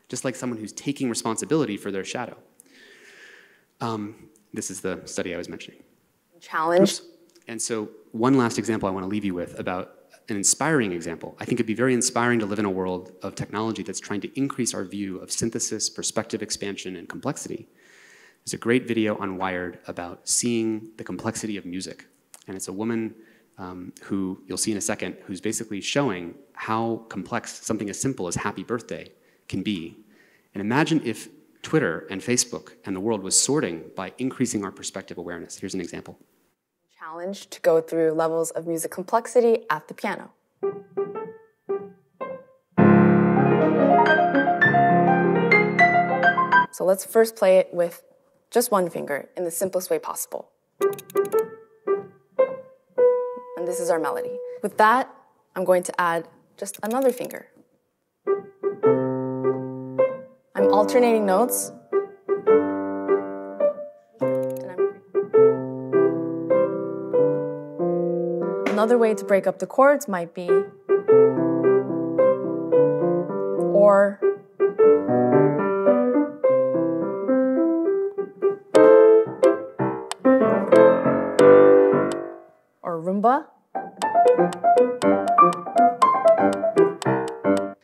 Just like someone who's taking responsibility for their shadow. This is the study I was mentioning. Challenge. Oops. And so one last example I want to leave you with about an inspiring example. I think it'd be very inspiring to live in a world of technology that's trying to increase our view of synthesis, perspective expansion, and complexity. There's a great video on Wired about seeing the complexity of music. And it's a woman who, you'll see in a second, who's basically showing how complex something as simple as happy birthday can be. And imagine if Twitter and Facebook and the world was sorting by increasing our perspective awareness. Here's an example. Challenge to go through levels of music complexity at the piano. So let's first play it with just one finger in the simplest way possible. And this is our melody. With that, I'm going to add just another finger. I'm alternating notes. Another way to break up the chords might be or rumba.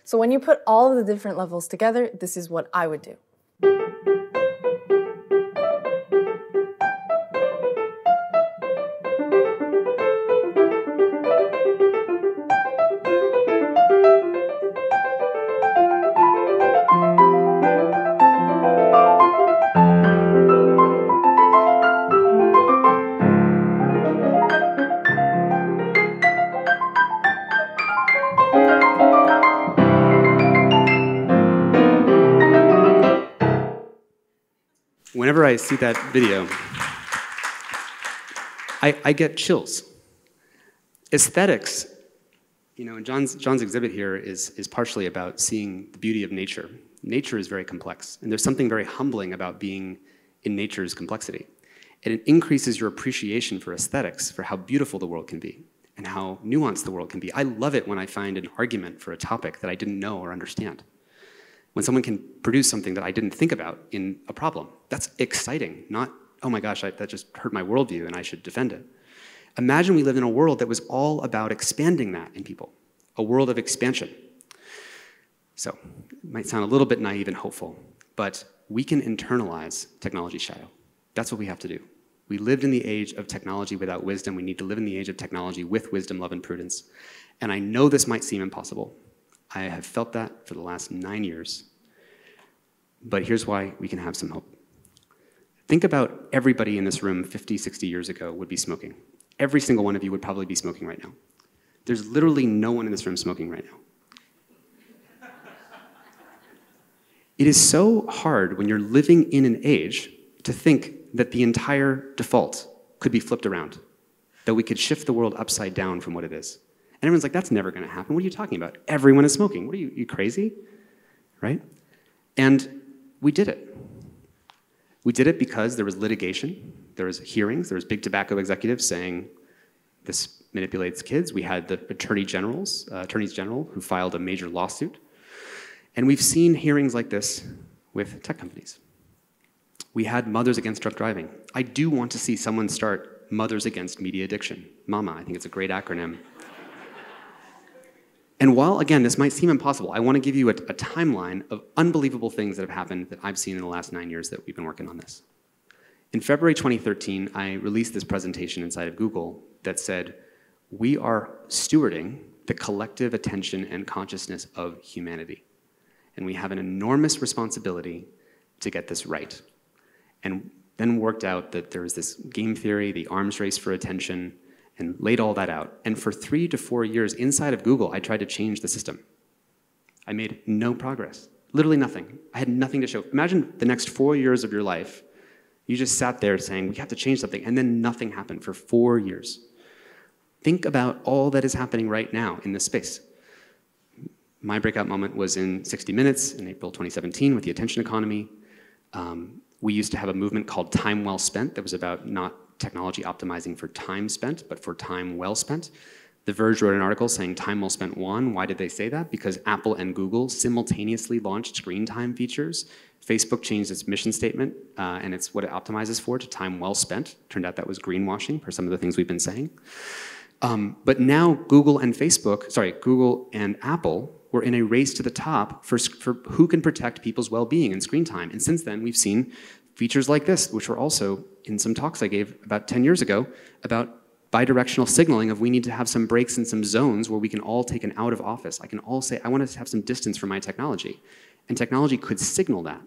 So when you put all of the different levels together, this is what I would do. Whenever I see that video, I get chills. Aesthetics, and John's exhibit here is partially about seeing the beauty of nature. Nature is very complex, and there's something very humbling about being in nature's complexity. And it increases your appreciation for aesthetics, for how beautiful the world can be. and how nuanced the world can be. I love it when I find an argument for a topic that I didn't know or understand. When someone can produce something that I didn't think about in a problem. That's exciting, not, oh my gosh, that just hurt my worldview and I should defend it. Imagine we lived in a world that was all about expanding that in people, a world of expansion. So, it might sound a little bit naive and hopeful, but we can internalize technology shadow. That's what we have to do. We lived in the age of technology without wisdom. We need to live in the age of technology with wisdom, love, and prudence. And I know this might seem impossible. I have felt that for the last 9 years. But here's why we can have some hope. Think about everybody in this room 50, 60 years ago would be smoking. Every single one of you would probably be smoking right now. There's literally no one in this room smoking right now. It is so hard when you're living in an age to think that the entire default could be flipped around, that we could shift the world upside down from what it is. And everyone's like, that's never going to happen. What are you talking about? Everyone is smoking. What are you crazy? Right? And we did it. We did it because there was litigation, there was hearings, there was big tobacco executives saying this manipulates kids. We had the attorneys general who filed a major lawsuit. And we've seen hearings like this with tech companies. We had Mothers Against Drunk Driving. I do want to see someone start Mothers Against Media Addiction. MAMA, I think it's a great acronym. And while, again, this might seem impossible, I want to give you a timeline of unbelievable things that have happened that I've seen in the last 9 years that we've been working on this. In February 2013, I released this presentation inside of Google that said, we are stewarding the collective attention and consciousness of humanity. And we have an enormous responsibility to get this right. And then worked out that there was this game theory, the arms race for attention, and laid all that out. And for 3 to 4 years inside of Google, I tried to change the system. I made no progress, literally nothing. I had nothing to show. Imagine the next 4 years of your life, you just sat there saying, we have to change something, and then nothing happened for 4 years. Think about all that is happening right now in this space. My breakout moment was in 60 Minutes in April 2017 with the attention economy. We used to have a movement called Time Well Spent that was about not technology optimizing for time spent, but for time well spent. The Verge wrote an article saying time well spent won. Why did they say that? Because Apple and Google simultaneously launched screen time features. Facebook changed its mission statement, and it's what it optimizes for, to time well spent. Turned out that was greenwashing for some of the things we've been saying. But now Google and Apple were in a race to the top for who can protect people's well-being and screen time. And since then, we've seen features like this, which were also in some talks I gave about 10 years ago about bidirectional signaling of we need to have some breaks in some zones where we can all take an out of office. I can all say, I want to have some distance from my technology. And technology could signal that.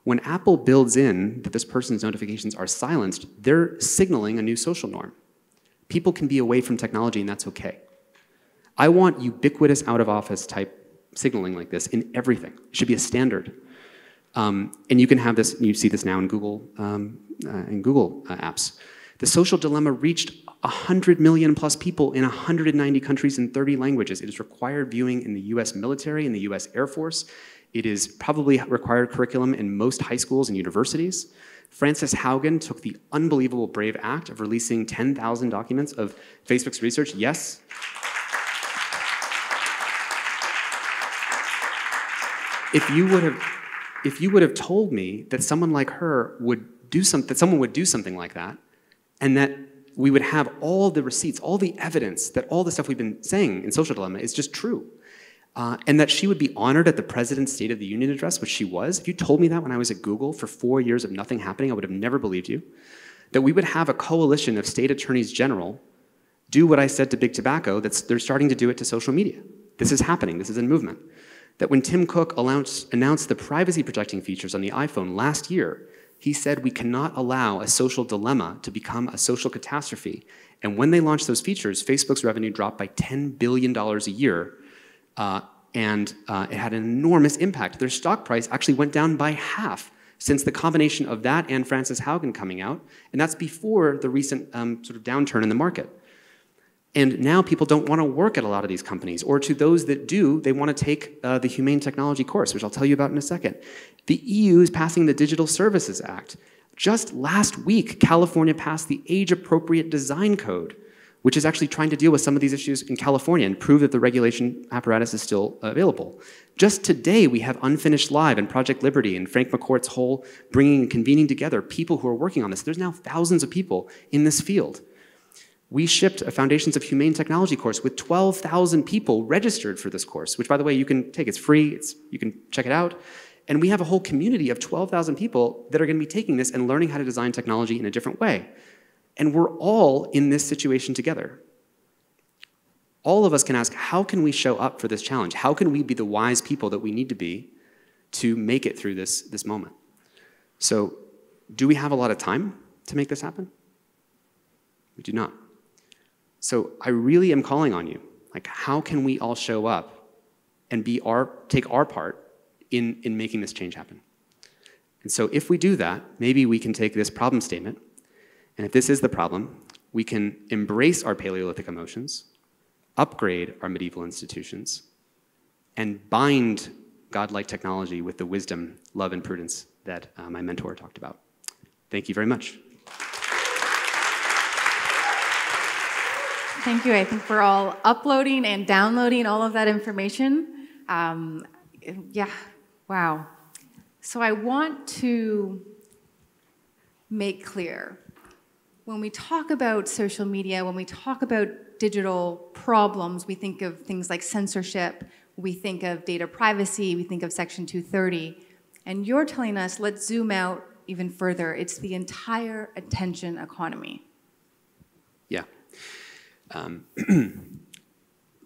When Apple builds in that this person's notifications are silenced, they're signaling a new social norm. People can be away from technology and that's okay. I want ubiquitous out of office type signaling like this in everything. It should be a standard. And you can have this, you see this now in Google apps. The social dilemma reached 100 million plus people in 190 countries in 30 languages. It is required viewing in the US military, in the US Air Force. It is probably required curriculum in most high schools and universities. Frances Haugen took the unbelievable brave act of releasing 10,000 documents of Facebook's research. Yes. If you would have told me that someone like her would do something, that someone would do something like that, and that we would have all the receipts, all the evidence that all the stuff we've been saying in Social Dilemma is just true, and that she would be honored at the President's State of the Union address, which she was. If you told me that when I was at Google for 4 years of nothing happening, I would have never believed you. That we would have a coalition of state attorneys general do what I said to Big Tobacco, they're starting to do it to social media. This is happening, this is a movement. That when Tim Cook announced the privacy protecting features on the iPhone last year, he said we cannot allow a social dilemma to become a social catastrophe. And when they launched those features, Facebook's revenue dropped by $10 billion a year, and it had an enormous impact. Their stock price actually went down by half since the combination of that and Frances Haugen coming out, and that's before the recent sort of downturn in the market. And now people don't want to work at a lot of these companies, or to those that do, they want to take the Humane Technology course, which I'll tell you about in a second. The EU is passing the Digital Services Act. Just last week, California passed the Age-Appropriate Design Code, which is actually trying to deal with some of these issues in California and prove that the regulation apparatus is still available. Just today, we have Unfinished Live and Project Liberty and Frank McCourt's whole bringing and convening together people who are working on this. There's now thousands of people in this field. We shipped a Foundations of Humane Technology course with 12,000 people registered for this course, which, by the way, you can take. It's free. You can check it out. And we have a whole community of 12,000 people that are going to be taking this and learning how to design technology in a different way. And we're all in this situation together. All of us can ask, how can we show up for this challenge? How can we be the wise people that we need to be to make it through this moment? So, do we have a lot of time to make this happen? We do not. So I really am calling on you. Like, how can we all show up and take our part in making this change happen? And so if we do that, maybe we can take this problem statement, and if this is the problem, we can embrace our Paleolithic emotions, upgrade our medieval institutions, and bind godlike technology with the wisdom, love, and prudence that my mentor talked about. Thank you very much. Thank you. I think we're all uploading and downloading all of that information. Yeah, wow. So I want to make clear, when we talk about social media, when we talk about digital problems, we think of things like censorship, we think of data privacy, we think of Section 230. And you're telling us, let's zoom out even further. It's the entire attention economy. Yeah.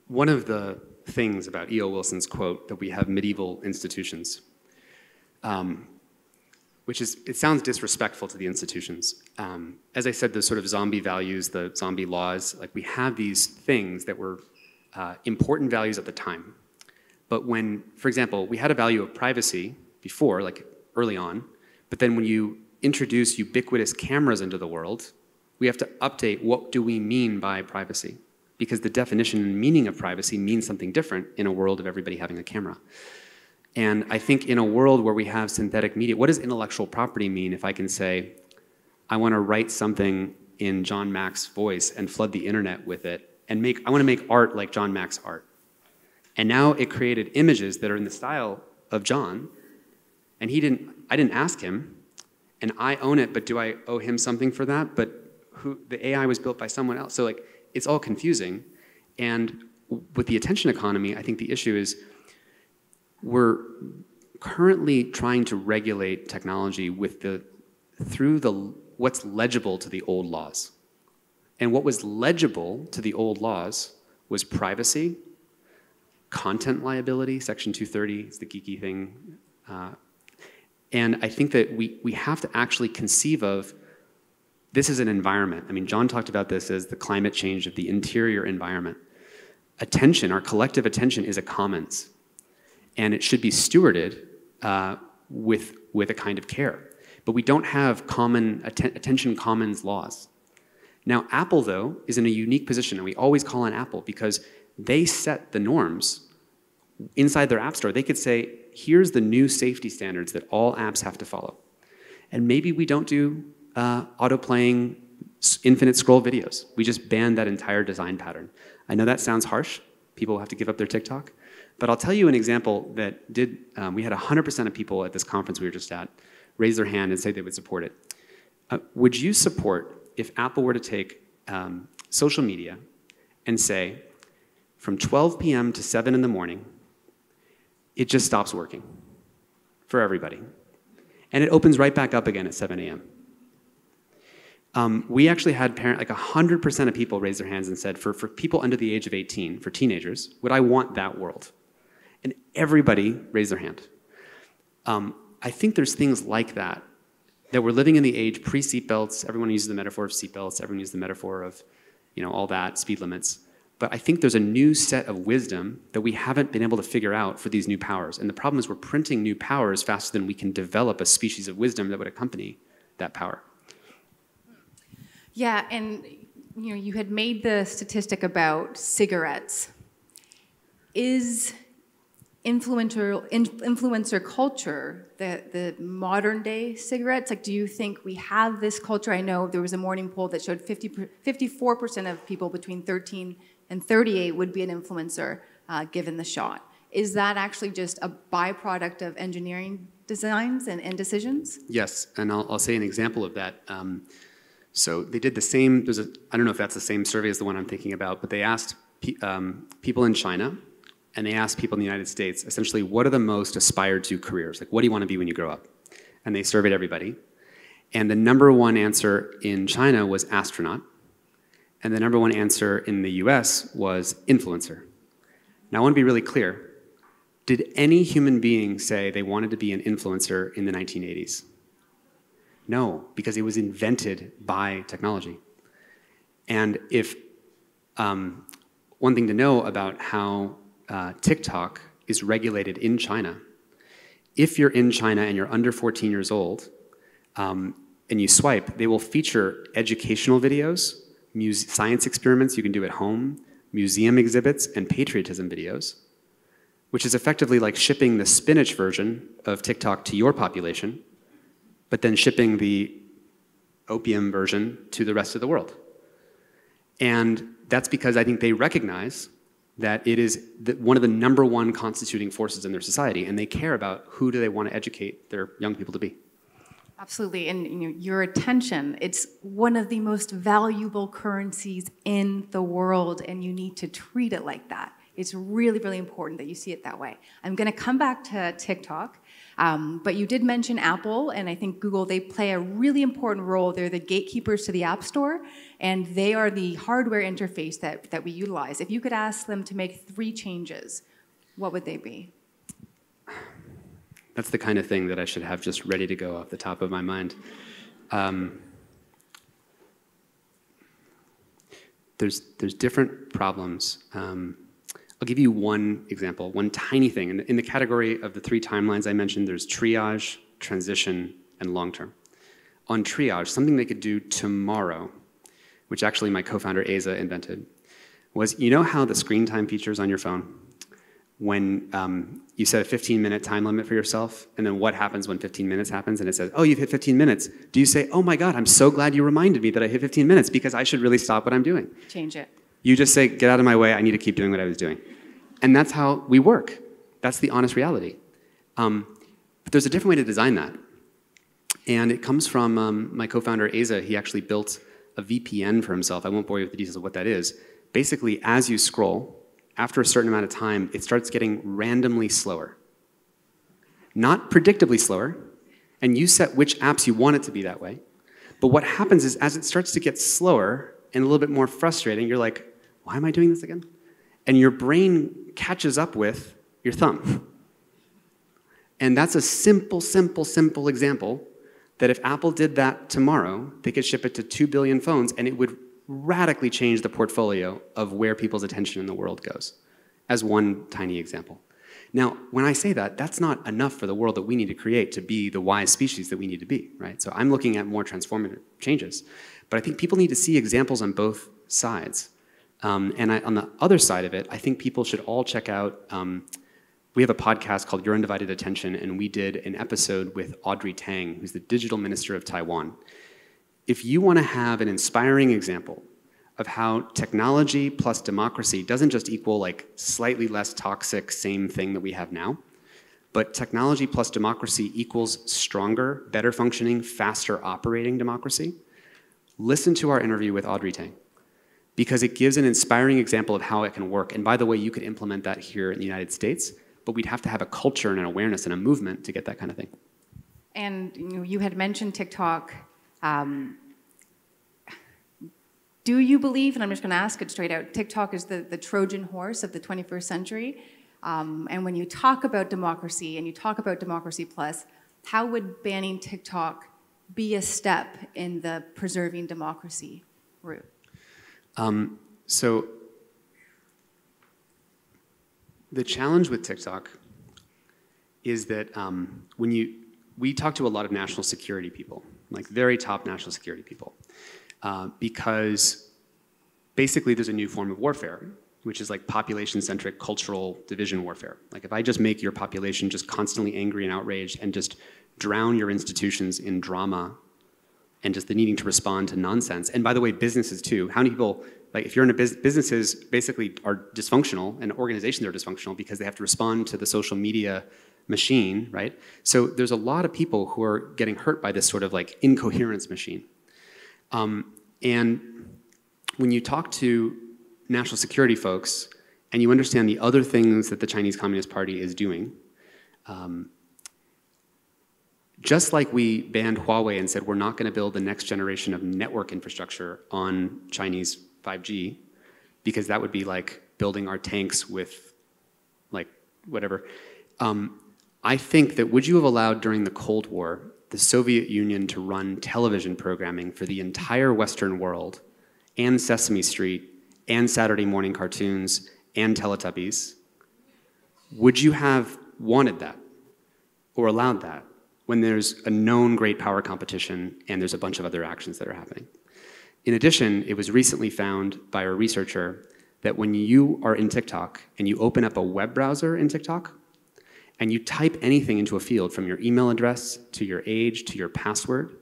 One of the things about E.O. Wilson's quote, that we have medieval institutions, which is, it sounds disrespectful to the institutions. As I said, the sort of zombie values, the zombie laws, like we have these things that were important values at the time. But when, for example, we had a value of privacy before, like early on, but then when you introduce ubiquitous cameras into the world, we have to update what do we mean by privacy, because the definition and meaning of privacy means something different in a world of everybody having a camera. And I think in a world where we have synthetic media, what does intellectual property mean if I can say, I want to write something in John Mack's voice and flood the internet with it, and I want to make art like John Mack's art. And now it created images that are in the style of John, and I didn't ask him, and I own it, but do I owe him something for that? But the AI was built by someone else. So like, it's all confusing. And with the attention economy, I think the issue is we're currently trying to regulate technology through what's legible to the old laws. And what was legible to the old laws was privacy, content liability, Section 230 is the geeky thing. And I think that we have to actually conceive of this is an environment. I mean, John talked about this as the climate change of the interior environment. Attention, our collective attention, is a commons. And it should be stewarded with a kind of care. But we don't have common attention commons laws. Now, Apple, though, is in a unique position, and we always call on Apple because they set the norms inside their app store. They could say, here's the new safety standards that all apps have to follow. And maybe we don't do auto-playing infinite scroll videos. We just banned that entire design pattern. I know that sounds harsh. People have to give up their TikTok. But I'll tell you an example that did, we had 100% of people at this conference we were just at raise their hand and say they would support it. Would you support if Apple were to take social media and say, from 12 p.m. to 7 in the morning, it just stops working for everybody. And it opens right back up again at 7 a.m. We actually had like 100% of people raise their hands and said, for people under the age of 18, for teenagers, would I want that world? And everybody raised their hand. I think there's things like that we're living in the age pre-seatbelts. Everyone uses the metaphor of seatbelts. Everyone uses the metaphor of, all that, speed limits. But I think there's a new set of wisdom that we haven't been able to figure out for these new powers. And the problem is we're printing new powers faster than we can develop a species of wisdom that would accompany that power. Yeah, and you had made the statistic about cigarettes. Is influencer culture, the modern day cigarettes? Like, do you think we have this culture? I know there was a morning poll that showed 54% of people between 13 and 38 would be an influencer given the shot. Is that actually just a byproduct of engineering designs and decisions? Yes, and I'll say an example of that. So they did the same, I don't know if that's the same survey as the one I'm thinking about, but they asked people in China, and they asked people in the United States, essentially, what are the most aspired to careers? Like, what do you want to be when you grow up? And they surveyed everybody. And the #1 answer in China was astronaut. And the #1 answer in the US was influencer. Now, I want to be really clear. Did any human being say they wanted to be an influencer in the 1980s? No, because it was invented by technology. And if one thing to know about how TikTok is regulated in China, if you're in China and you're under 14 years old and you swipe, they will feature educational videos, science experiments you can do at home, museum exhibits, and patriotism videos, which is effectively like shipping the spinach version of TikTok to your population, but then shipping the opium version to the rest of the world. And that's because I think they recognize that it is one of the #1 constituting forces in their society, and they care about who do they want to educate their young people to be. Absolutely, and your attention, it's one of the most valuable currencies in the world, and you need to treat it like that. It's really, really important that you see it that way. I'm going to come back to TikTok, but you did mention Apple, and I think Google, they play a really important role. They're the gatekeepers to the App Store, and they are the hardware interface that we utilize. If you could ask them to make 3 changes, what would they be? That's the kind of thing that I should have just ready to go off the top of my mind. There's different problems. I'll give you one example, one tiny thing. In the category of the 3 timelines I mentioned, there's triage, transition, and long-term. On triage, something they could do tomorrow, which actually my co-founder Asa invented, was, you know how the screen time features on your phone? When you set a 15-minute time limit for yourself, and then what happens when 15 minutes happens, and it says, oh, you've hit 15 minutes. Do you say, oh my God, I'm so glad you reminded me that I hit 15 minutes because I should really stop what I'm doing? Change it. You just say, get out of my way, I need to keep doing what I was doing. And that's how we work. That's the honest reality. But there's a different way to design that. And it comes from my co-founder, Asa. He actually built a VPN for himself. I won't bore you with the details of what that is. Basically, as you scroll, after a certain amount of time, it starts getting randomly slower. Not predictably slower, and you set which apps you want it to be that way. But what happens is, as it starts to get slower and a little bit more frustrating, you're like, why am I doing this again? And your brain catches up with your thumb. And that's a simple, simple, simple example that if Apple did that tomorrow, they could ship it to 2 billion phones, and it would radically change the portfolio of where people's attention in the world goes, as one tiny example. Now, when I say that, that's not enough for the world that we need to create to be the wise species that we need to be, right? So I'm looking at more transformative changes. But I think people need to see examples on both sides. On the other side of it, I think people should all check out, we have a podcast called Your Undivided Attention, and we did an episode with Audrey Tang, who's the digital minister of Taiwan. If you want to have an inspiring example of how technology plus democracy doesn't just equal like slightly less toxic same thing that we have now, but technology plus democracy equals stronger, better functioning, faster operating democracy, listen to our interview with Audrey Tang, because it gives an inspiring example of how it can work. And by the way, you could implement that here in the United States, but we'd have to have a culture and an awareness and a movement to get that kind of thing. And you had mentioned TikTok. Do you believe, and I'm just going to ask it straight out, TikTok is the Trojan horse of the 21st century? And when you talk about democracy and you talk about Democracy Plus, how would banning TikTok be a step in the preserving democracy route? So the challenge with TikTok is that we talk to a lot of national security people, like very top national security people, because basically there's a new form of warfare, which is like population-centric cultural division warfare. Like if I just make your population just constantly angry and outraged and just drown your institutions in drama and just the needing to respond to nonsense. And by the way, businesses too. How many people, like if you're in a businesses basically are dysfunctional and organizations are dysfunctional because they have to respond to the social media machine, right? So there's a lot of people who are getting hurt by this sort of like incoherence machine. And when you talk to national security folks and you understand the other things that the Chinese Communist Party is doing, just like we banned Huawei and said we're not going to build the next generation of network infrastructure on Chinese 5G because that would be like building our tanks with like whatever. I think that would you have allowed during the Cold War the Soviet Union to run television programming for the entire Western world and Sesame Street and Saturday morning cartoons and Teletubbies? Would you have wanted that or allowed that when there's a known great power competition and there's a bunch of other actions that are happening? In addition, it was recently found by a researcher that when you are in TikTok and you open up a web browser in TikTok and you type anything into a field from your email address to your age to your password,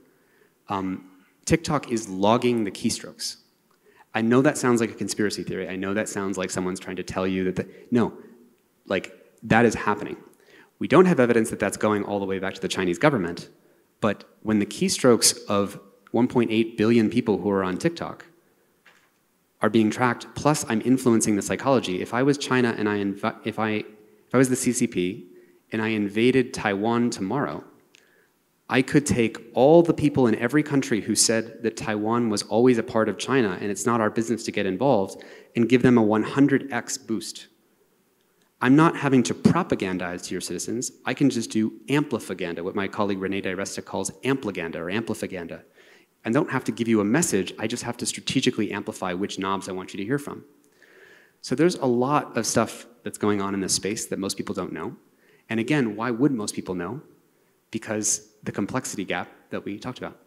TikTok is logging the keystrokes. I know that sounds like a conspiracy theory. I know that sounds like someone's trying to tell you that, no, like that is happening. We don't have evidence that that's going all the way back to the Chinese government, but when the keystrokes of 1.8 billion people who are on TikTok are being tracked, plus I'm influencing the psychology. If I was China and if I was the CCP and I invaded Taiwan tomorrow, I could take all the people in every country who said that Taiwan was always a part of China and it's not our business to get involved and give them a 100x boost. I'm not having to propagandize to your citizens. I can just do amplifaganda, what my colleague Renee DiResta calls ampliganda or amplifaganda. I don't have to give you a message, I just have to strategically amplify which knobs I want you to hear from. So there's a lot of stuff that's going on in this space that most people don't know. And again, why would most people know? Because the complexity gap that we talked about.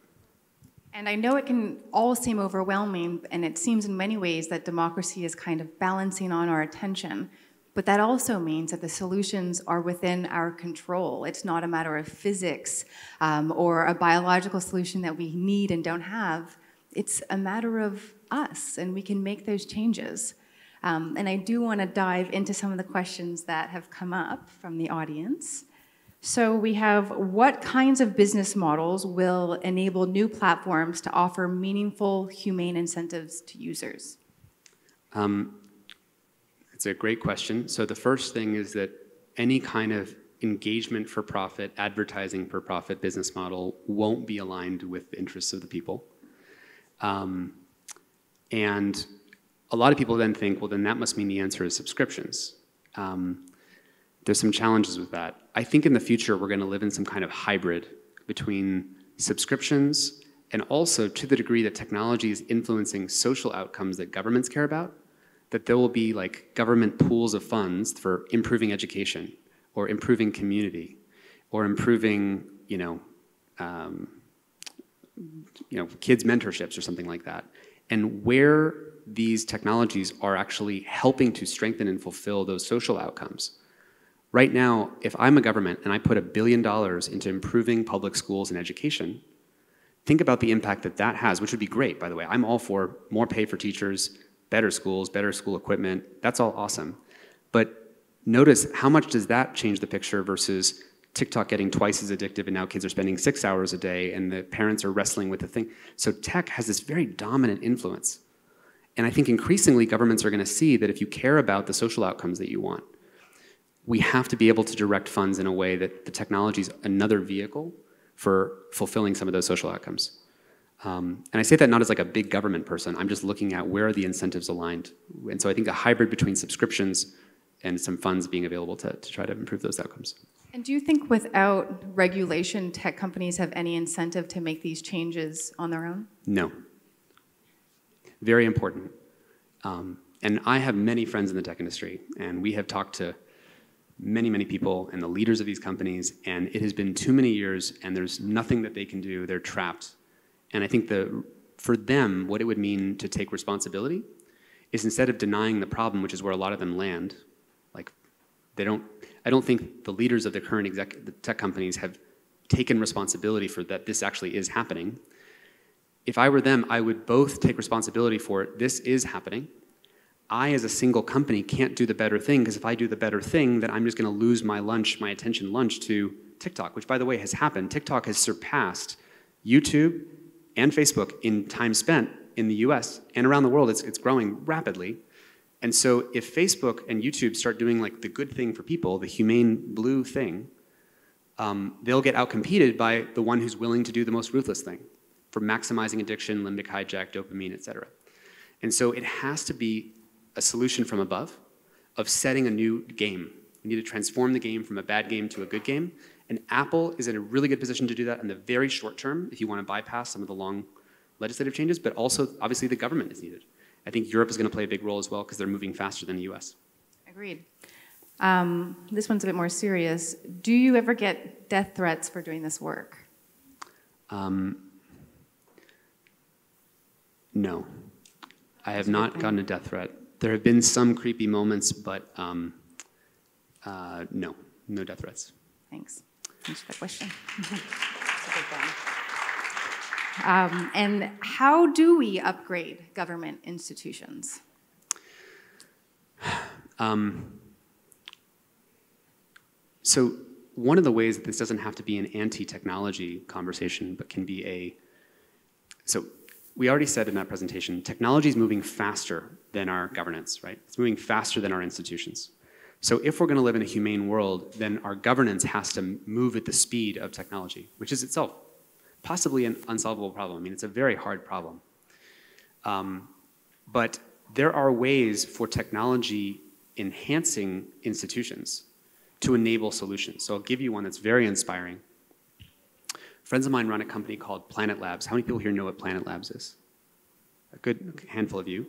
And I know it can all seem overwhelming, and it seems in many ways that democracy is kind of balancing on our attention. But that also means that the solutions are within our control. It's not a matter of physics or a biological solution that we need and don't have. It's a matter of us, and we can make those changes. And I do want to dive into some of the questions that have come up from the audience. So we have, what kinds of business models will enable new platforms to offer meaningful, humane incentives to users? It's a great question. So the first thing is that any kind of engagement for profit, advertising for profit business model won't be aligned with the interests of the people. And a lot of people then think, well, then that must mean the answer is subscriptions. There's some challenges with that. I think in the future, we're going to live in some kind of hybrid between subscriptions and also to the degree that technology is influencing social outcomes that governments care about, that there will be like government pools of funds for improving education or improving community or improving, kids' mentorships or something like that. And where these technologies are actually helping to strengthen and fulfill those social outcomes. Right now, if I'm a government and I put $1 billion into improving public schools and education, think about the impact that that has, which would be great, by the way. I'm all for more pay for teachers, better schools, better school equipment. That's all awesome. But notice how much does that change the picture versus TikTok getting twice as addictive and now kids are spending 6 hours a day and the parents are wrestling with the thing. So tech has this very dominant influence. And I think increasingly governments are going to see that if you care about the social outcomes that you want, we have to be able to direct funds in a way that the technology is another vehicle for fulfilling some of those social outcomes. And I say that not as like a big government person, I'm just looking at where are the incentives aligned. And so I think a hybrid between subscriptions and some funds being available to try to improve those outcomes. And do you think without regulation, tech companies have any incentive to make these changes on their own? No. Very important. And I have many friends in the tech industry, and we have talked to many, many people and the leaders of these companies, and it has been too many years, and there's nothing that they can do. They're trapped. And I think for them, what it would mean to take responsibility is instead of denying the problem, which is where a lot of them land, like I don't think the leaders of the current the tech companies have taken responsibility for that this actually is happening. If I were them, I would both take responsibility for it. This is happening. I, as a single company, can't do the better thing, because if I do the better thing, then I'm just going to lose my attention lunch to TikTok, which, by the way, has happened. TikTok has surpassed YouTube and Facebook in time spent in the US and around the world. It's growing rapidly. And so if Facebook and YouTube start doing like the good thing for people, the humane blue thing, they'll get outcompeted by the one who's willing to do the most ruthless thing for maximizing addiction, limbic hijack, dopamine, et cetera. And so it has to be a solution from above of setting a new game. We need to transform the game from a bad game to a good game. And Apple is in a really good position to do that in the very short term if you want to bypass some of the long legislative changes, but also obviously the government is needed. I think Europe is going to play a big role as well because they're moving faster than the US. Agreed. This one's a bit more serious. Do you ever get death threats for doing this work? No. I have not gotten a death threat. There have been some creepy moments, but no death threats. Thanks. Thanks for that question. And how do we upgrade government institutions? So one of the ways that this doesn't have to be an anti-technology conversation, but can be so we already said in that presentation, technology is moving faster than our governance, right? It's moving faster than our institutions. So if we're going to live in a humane world, then our governance has to move at the speed of technology, which is itself possibly an unsolvable problem. I mean, it's a very hard problem. But there are ways for technology enhancing institutions to enable solutions. So I'll give you one that's very inspiring. Friends of mine run a company called Planet Labs. How many people here know what Planet Labs is? A good handful of you.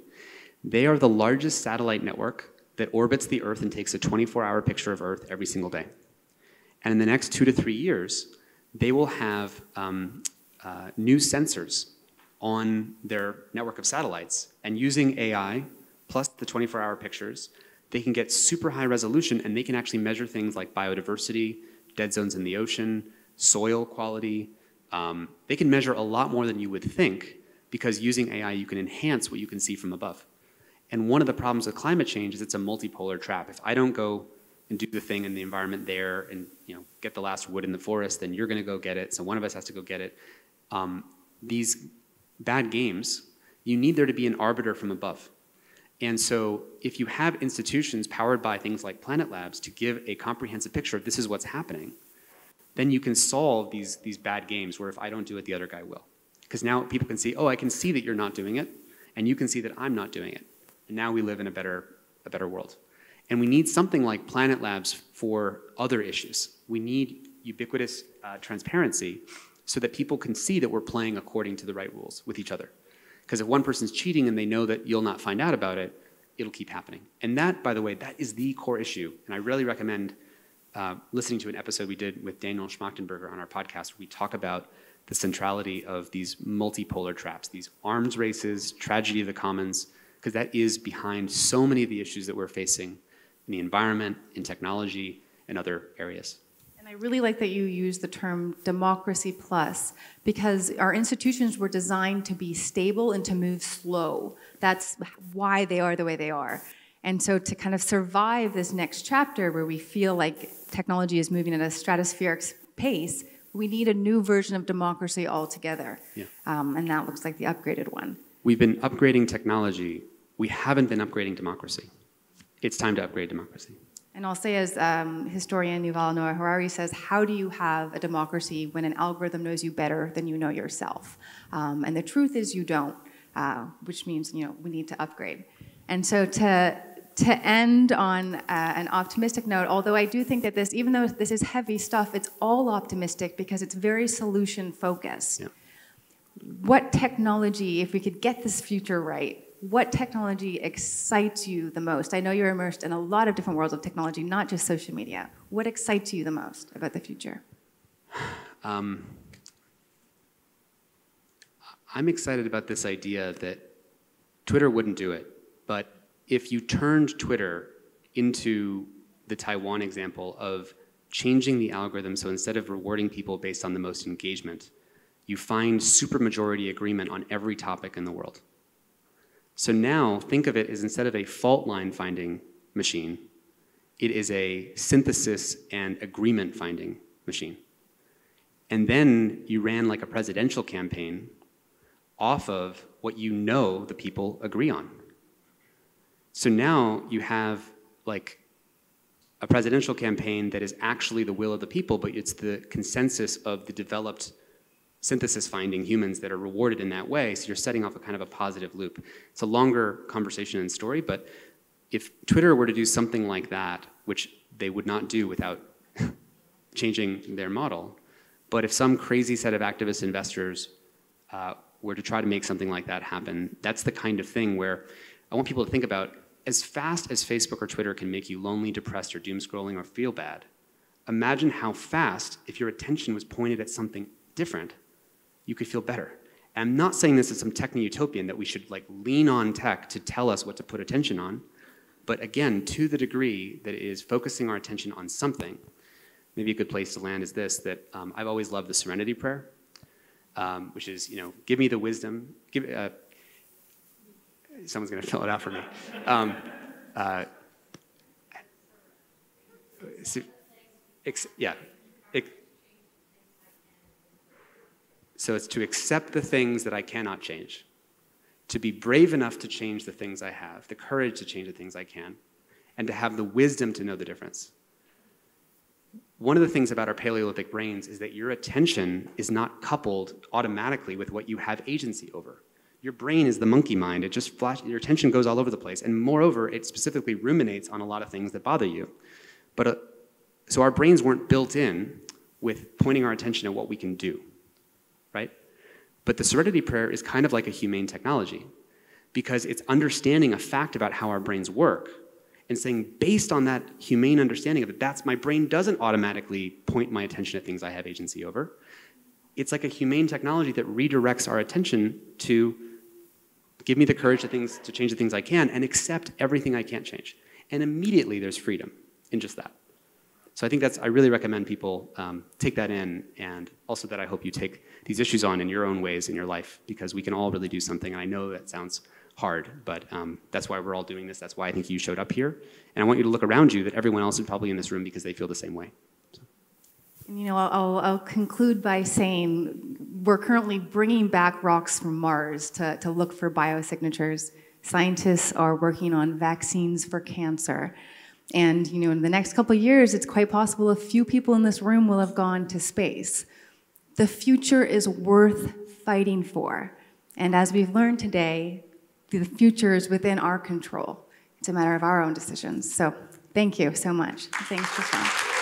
They are the largest satellite network that orbits the Earth and takes a 24-hour picture of Earth every single day. And in the next 2 to 3 years, they will have new sensors on their network of satellites. And using AI, plus the 24-hour pictures, they can get super high resolution, and they can actually measure things like biodiversity, dead zones in the ocean, soil quality. They can measure a lot more than you would think, because using AI, you can enhance what you can see from above. And one of the problems with climate change is it's a multipolar trap. If I don't go and do the thing in the environment there and get the last wood in the forest, then you're going to go get it. So one of us has to go get it. These bad games, you need there to be an arbiter from above. And so if you have institutions powered by things like Planet Labs to give a comprehensive picture of this is what's happening, then you can solve these bad games where if I don't do it, the other guy will. Because now people can see, oh, I can see that you're not doing it, and you can see that I'm not doing it. And now we live in a better world. And we need something like Planet Labs for other issues. We need ubiquitous transparency so that people can see that we're playing according to the right rules with each other. Because if one person's cheating and they know that you'll not find out about it, it'll keep happening. And that, by the way, that is the core issue. And I really recommend listening to an episode we did with Daniel Schmachtenberger on our podcast, where we talk about the centrality of these multipolar traps, these arms races, tragedy of the commons, because that is behind so many of the issues that we're facing in the environment, in technology, and other areas. And I really like that you use the term democracy plus, because our institutions were designed to be stable and to move slow. That's why they are the way they are. And so to kind of survive this next chapter where we feel like technology is moving at a stratospheric pace, we need a new version of democracy altogether. Yeah. And that looks like the upgraded one. We've been upgrading technology. We haven't been upgrading democracy. It's time to upgrade democracy. And I'll say, as historian Yuval Noah Harari says, how do you have a democracy when an algorithm knows you better than you know yourself? And the truth is you don't, which means we need to upgrade. And so to end on an optimistic note, although I do think that this, even though this is heavy stuff, it's all optimistic because it's very solution focused. Yeah. What technology, if we could get this future right, what technology excites you the most? I know you're immersed in a lot of different worlds of technology, not just social media. What excites you the most about the future? I'm excited about this idea that Twitter wouldn't do it But if you turned Twitter into the Taiwan example of changing the algorithm, so instead of rewarding people based on the most engagement, you find supermajority agreement on every topic in the world. So now think of it as, instead of a fault line finding machine, it is a synthesis and agreement finding machine. And then you ran like a presidential campaign off of what you know the people agree on. So now you have like a presidential campaign that is actually the will of the people, but it's the consensus of the developed synthesis finding humans that are rewarded in that way. So you're setting off a kind of a positive loop. It's a longer conversation and story, but if Twitter were to do something like that, which they would not do without changing their model, but if some crazy set of activist investors were to try to make something like that happen, that's the kind of thing where I want people to think about, as fast as Facebook or Twitter can make you lonely, depressed, or doom scrolling, or feel bad, imagine how fast, if your attention was pointed at something different, you could feel better. And I'm not saying this is some techno-utopian that we should like lean on tech to tell us what to put attention on, but again, to the degree that it is focusing our attention on something, maybe a good place to land is this, that I've always loved the Serenity Prayer, which is, you know, give me the wisdom, someone's gonna fill it out for me. So it's to accept the things that I cannot change, to be brave enough to change the things I have, the courage to change the things I can, and to have the wisdom to know the difference. One of the things about our Paleolithic brains is that your attention is not coupled automatically with what you have agency over. Your brain is the monkey mind. It just your attention goes all over the place. And moreover, it specifically ruminates on a lot of things that bother you. But so our brains weren't built in with pointing our attention at what we can do, right? But the Serenity Prayer is kind of like a humane technology, because it's understanding a fact about how our brains work and saying, based on that humane understanding of it, my brain doesn't automatically point my attention at things I have agency over. It's like a humane technology that redirects our attention to give me the courage to change the things I can and accept everything I can't change. And immediately there's freedom in just that. So I think I really recommend people take that in, and also that I hope you take these issues on in your own ways in your life, because we can all really do something. And I know that sounds hard, but that's why we're all doing this. That's why I think you showed up here. And I want you to look around you that everyone else is probably in this room because they feel the same way. So. And, you know, I'll conclude by saying we're currently bringing back rocks from Mars to look for biosignatures. Scientists are working on vaccines for cancer. And, you know, in the next couple of years, it's quite possible a few people in this room will have gone to space. The future is worth fighting for. And as we've learned today, the future is within our control. It's a matter of our own decisions. So thank you so much. Thanks, Tristan.